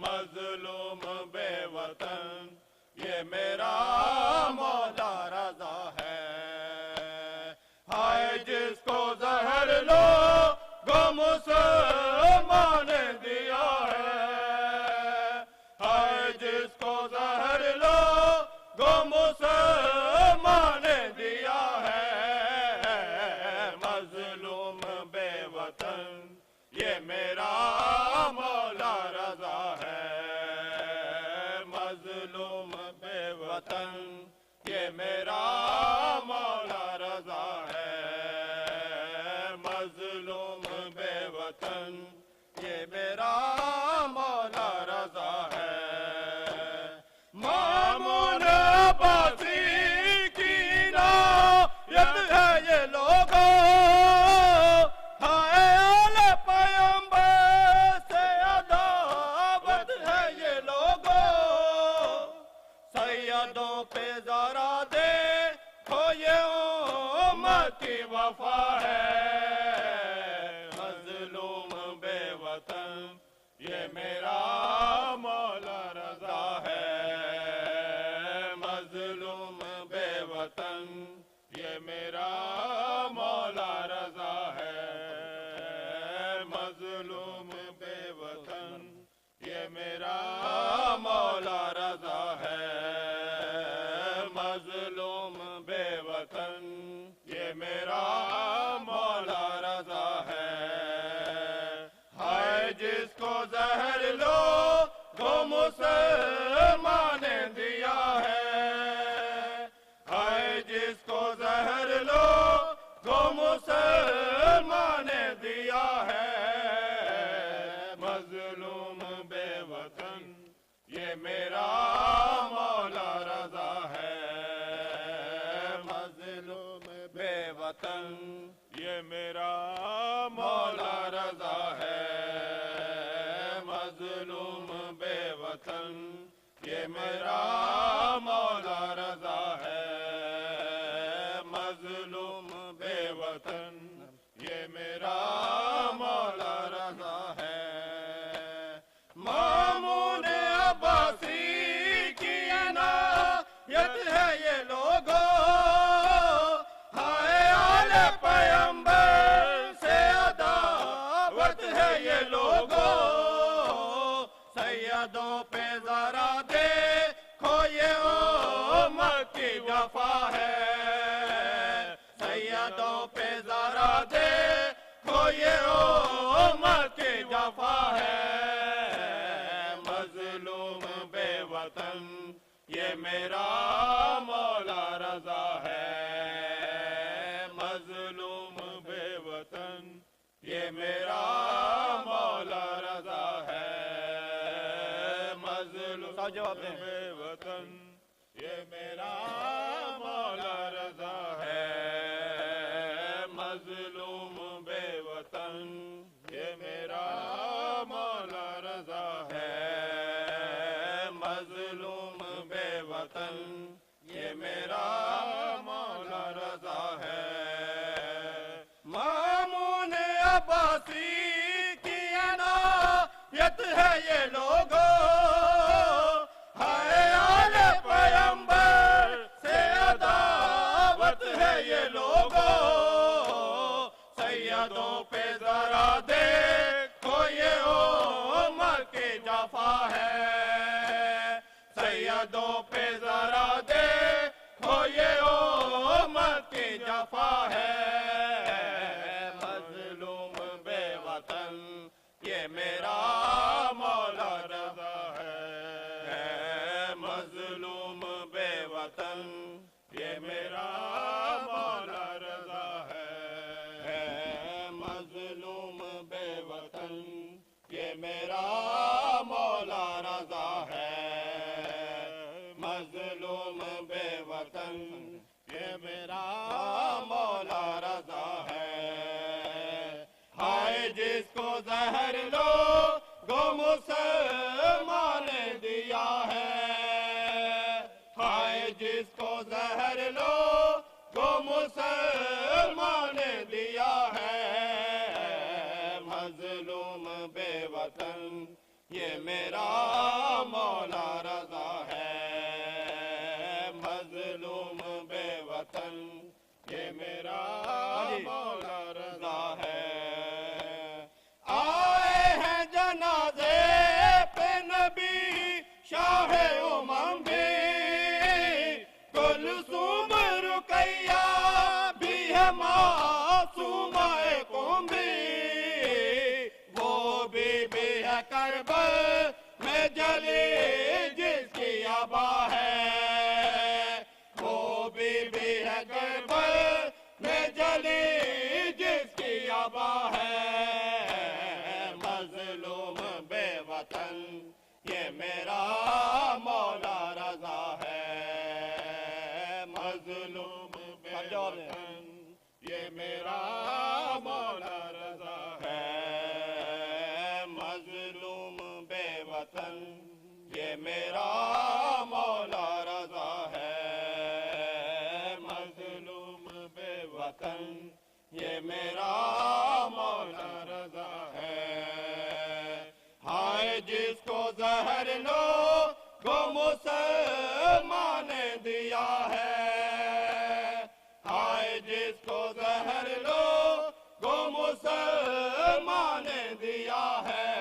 مظلوم بے وطن یہ میرا مولا رضا ہے ہائے جس کو زہر لو گو مسلمان نے دیا ہے ہائے جس کو زہر لو گو مسلمان نے دیا ہے مظلوم بے وطن یہ میرا مولا رضا ہے مظلوم بے وطن یہ میرا مولا رضا ہے مظلوم بے وطن یہ میرا مولا رضا ہے مامون عباسی کی عنایت ہے یہ لوگوں ہائے آل پیغمبر سے عداوت ہے یہ لوگوں سیدوں پہ ذرا دیکھو یہ امت کی وفا ہے مظلوم بے وطن یہ میرا مولا رضا ہے مظلوم بے وطن یہ میرا مولا رضا ہے مظلوم بے وطن یہ میرا مولا رضا ہے مظلوم بے وطن یہ میرا مولا رضا ہے ہائے جس کو زہر لو گو مسلمان نے دیا ہے ہائے جس کو زہر لو گو مسلمان نے دیا ہے مظلوم بے وطن یہ میرا مولا رضا ہے مظلوم بے وطن یہ میرا مولا رضا ہے مظلوم بے وطن یہ میرا مولا رضا ہے مظلوم بے وطن یہ میرا مولا رضا ہے مامون عباسی کی عنایت ہے یہ لوگوں ہائے آل پیغمبر سے عداوت ہے یہ لوگوں سیدوں پہ ذرا دیکھو یہ امت کی وفا ہے سیدوں پہ ذرا دیکھو یہ امت کی وفا ہے مظلوم بے وطن یہ میرا مولا رضا ہے مظلوم بے وطن یہ میرا مولا رضا ہے مظلوم جواب دیں بے وطن یہ میرا مولا رضا ہے مظلوم بے وطن یہ میرا مولا رضا ہے مظلوم بے وطن یہ میرا مولا رضا ہے مامون عباسی کی جس کو زہر لوگوں مسلمان نے دیا ہے، ہائے جس کو زہر لوگوں مسلمان نے دیا ہے، مظلوم بے وطن یہ میرا مولا رضا ہے، مظلوم بے وطن یہ میرا مولا رضا ہے۔ آئے ہیں جنازے پہ نبی شاہ امم بھی، کلثوم رقیہ بھی ہے معصومہ قوم بھی، وہ بی بی ہے کربل میں جلی جس کی ابا ہے، وہ بی بی ہے کربل میں جلی جس کی ابا ہے، مظلوم بے وطن یہ میرا مولا رضا ہے، مظلوم بے وطن یہ میرا مولا رضا ہے، مظلوم بے وطن یہ میرا مولا رضا ہے، مظلوم بے وطن یہ میرا مولا رضا ہے۔ ہائے جس کو زہر لوگوں مسلمان نے دیا ہے، ہائے جس کو زہر لوگوں مسلمان نے دیا ہے،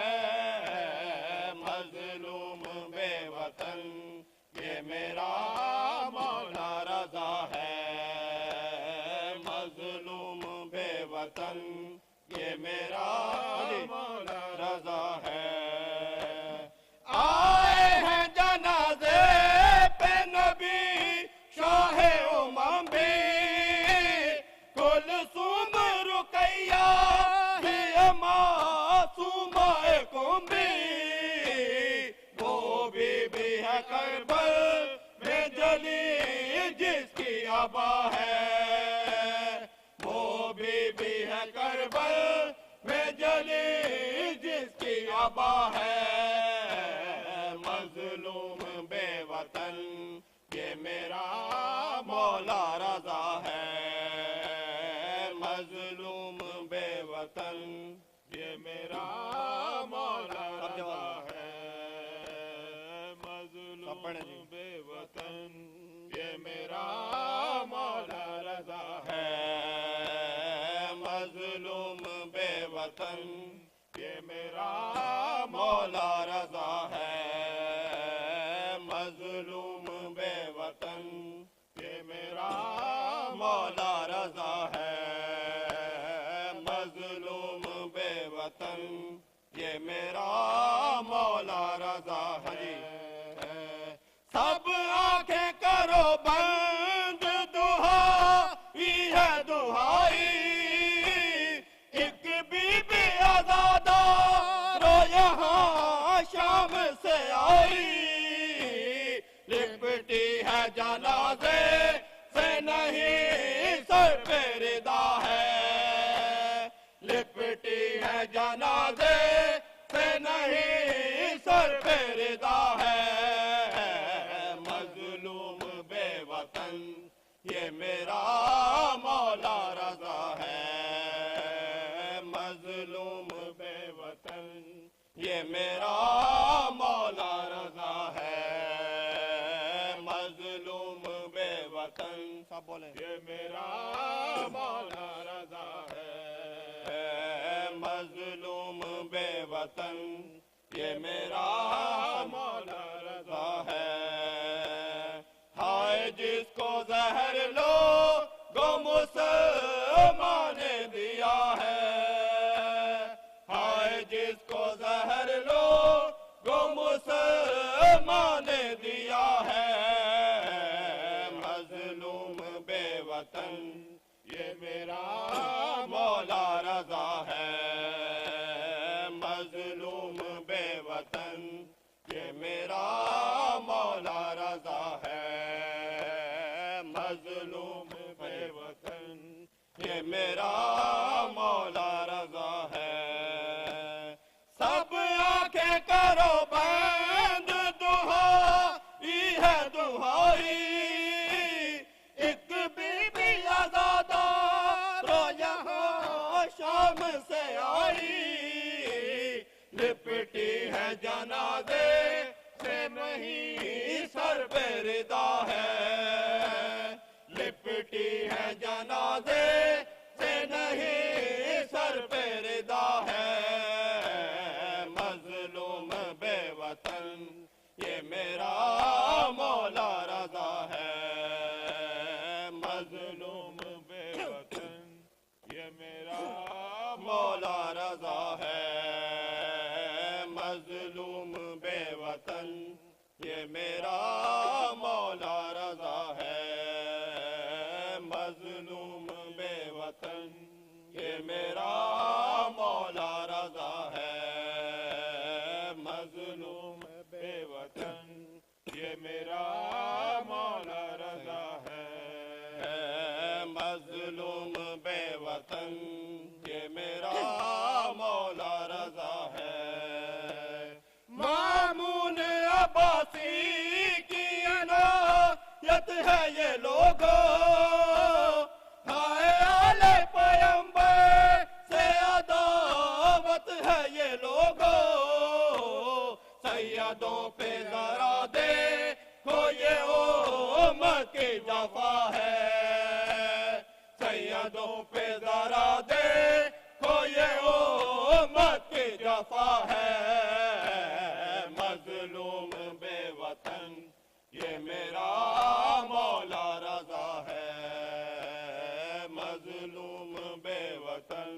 مظلوم بے وطن یہ میرا مولا رضا ہے، مظلوم بے وطن یہ میرا مولا رضا ہے۔ آئے ہیں جنازے پہ نبی شاہ امم بھی، کلثوم رقیہ بھی ہے معصومہ قوم بھی، وہ بی بی ہے کربل میں جلی جس کی ابا ہے، وہ بی بی ہے کربل میں جلی جس کی ابا ہے، مظلوم بے وطن یہ میرا مولا رضا ہے، مظلوم بے وطن یہ میرا مولا رضا ہے، مظلوم بے وطن یہ میرا مولا رضا ہے، مظلوم بے وطن یہ میرا مولا رضا ہے، مظلوم بے وطن یہ میرا مولا رضا ہے، مظلوم بے وطن یہ میرا مولا رضا ہے۔ سب آنکھیں کرو بند، دعائی ہے دعائی، ایک بی بی عزادارو یہاں شام سے آئی، لپٹی ہے جنازے سے نہیں سر پہ ردا ہے، لپٹی ہے جنازے سے نہیں سر پہ ردا ہے، مظلوم بے وطن یہ میرا مولا رضا ہے، مظلوم بے وطن یہ میرا مولا رضا ہے، مظلوم بے وطن سب بولیں یہ میرا مولا رضا ہے، مظلوم بے وطن یہ میرا مولا رضا ہے۔ ہائے جس کو زہر لوگوں مسلمان نے دیا ہے، ہائے جس کو زہر لوگوں مسلمان نے دیا ہے، مظلوم بے وطن یہ میرا مولا رضا ہے، مظلوم بے وطن یہ میرا مولا رضا ہے، مظلوم بے وطن یہ میرا مولا رضا ہے۔ ہے جنازے سے نہیں سر پہ ردا ہے، لپٹی ہے جنازے سے نہیں سر پہ ردا ہے، مظلوم بے وطن یہ میرا مولا رضا ہے، مظلوم بے وطن یہ میرا مولا رضا ہے، مظلوم بے وطن یہ میرا مولا رضا ہے، مظلوم بے وطن یہ میرا مولا رضا ہے، مظلوم بے وطن یہ میرا مولا رضا ہے، مظلوم بے وطن یہ میرا مولا رضا ہے، مامون عباسی کی عنایت ہے یہ لوگو، ہائے آل پیغمبر سے عداوت ہے یہ لوگو، سیدوں پہ ذرا دیکھو یہ امت کی جفا ہے، سیدوں پہ ذرا دیکھو یہ امت کی جفا ہے، مظلوم بے وطن یہ میرا مولا رضا ہے، مظلوم بے وطن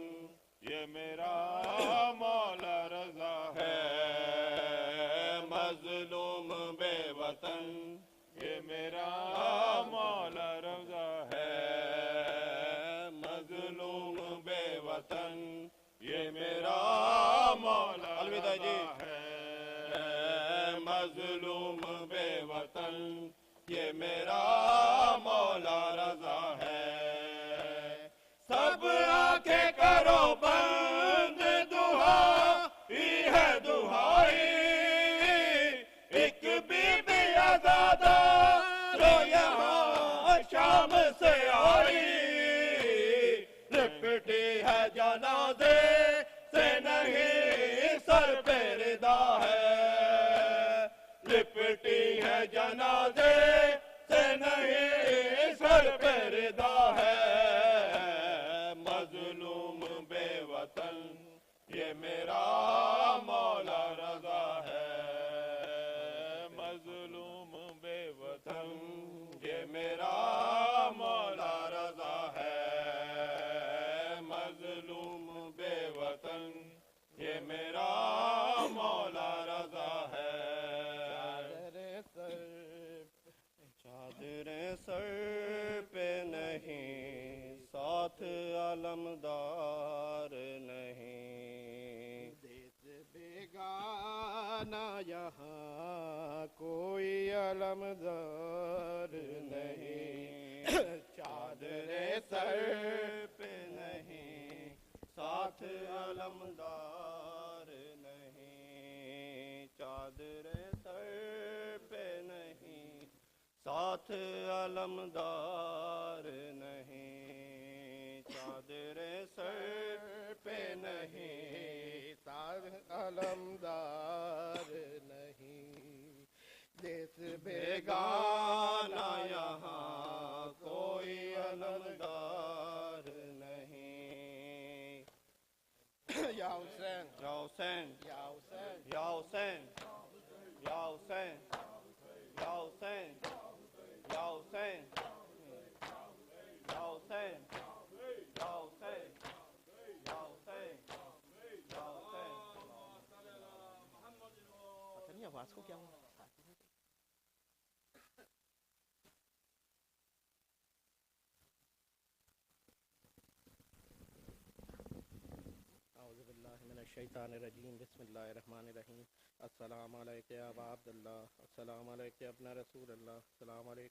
یہ میرا مولا رضا ہے، مظلوم بے وطن یہ میرا مولا رضا ہے، مظلوم بے وطن یہ میرا مولا رضا ہے، مظلوم بے وطن یہ میرا مولا رضا ہے، سب آنکھیں کرو بند دعائی ہے دعائی، ایک بی بی آزادہ جو یہاں شام سے آئی، لپٹی ہے جنازے سے نہیں سر پہ ردا ہے، لپٹی ہے جنازے سے نہیں سر پہ ردا ہے، مظلوم بے وطن یہ میرا مولا رضا ہے، مظلوم بے وطن یہ میرا مولا رضا ہے، مظلوم بے وطن یہ میرا مولا رضا ہے، چادر سر پہ نہیں ساتھ علمدار نہیں، دیس بیگانہ یہاں کوئی علمدار نہیں، چادر سر پہ نہیں ساتھ علمدار نہیں، چادر سر پہ نہیں ساتھ علمدار نہیں، چادر سر پہ نہیں ساتھ علمدار نہیں، دیس بیگانہ یہاں کوئی علمدار نہیں، یا حسین یا حسین یا حسین یا حسین یا حسین یا حسین یا حسین یا حسین یا حسین یا حسین یا حسین، پتہ نہیں آواز کو کیا ہوا، اعوذ باللہ من الشیطان الرجیم، بسم اللہ الرحمن الرحیم، السلام علیکم یا ابا عبداللہ، السلام علیکم ابن رسول اللہ، السلام علیکم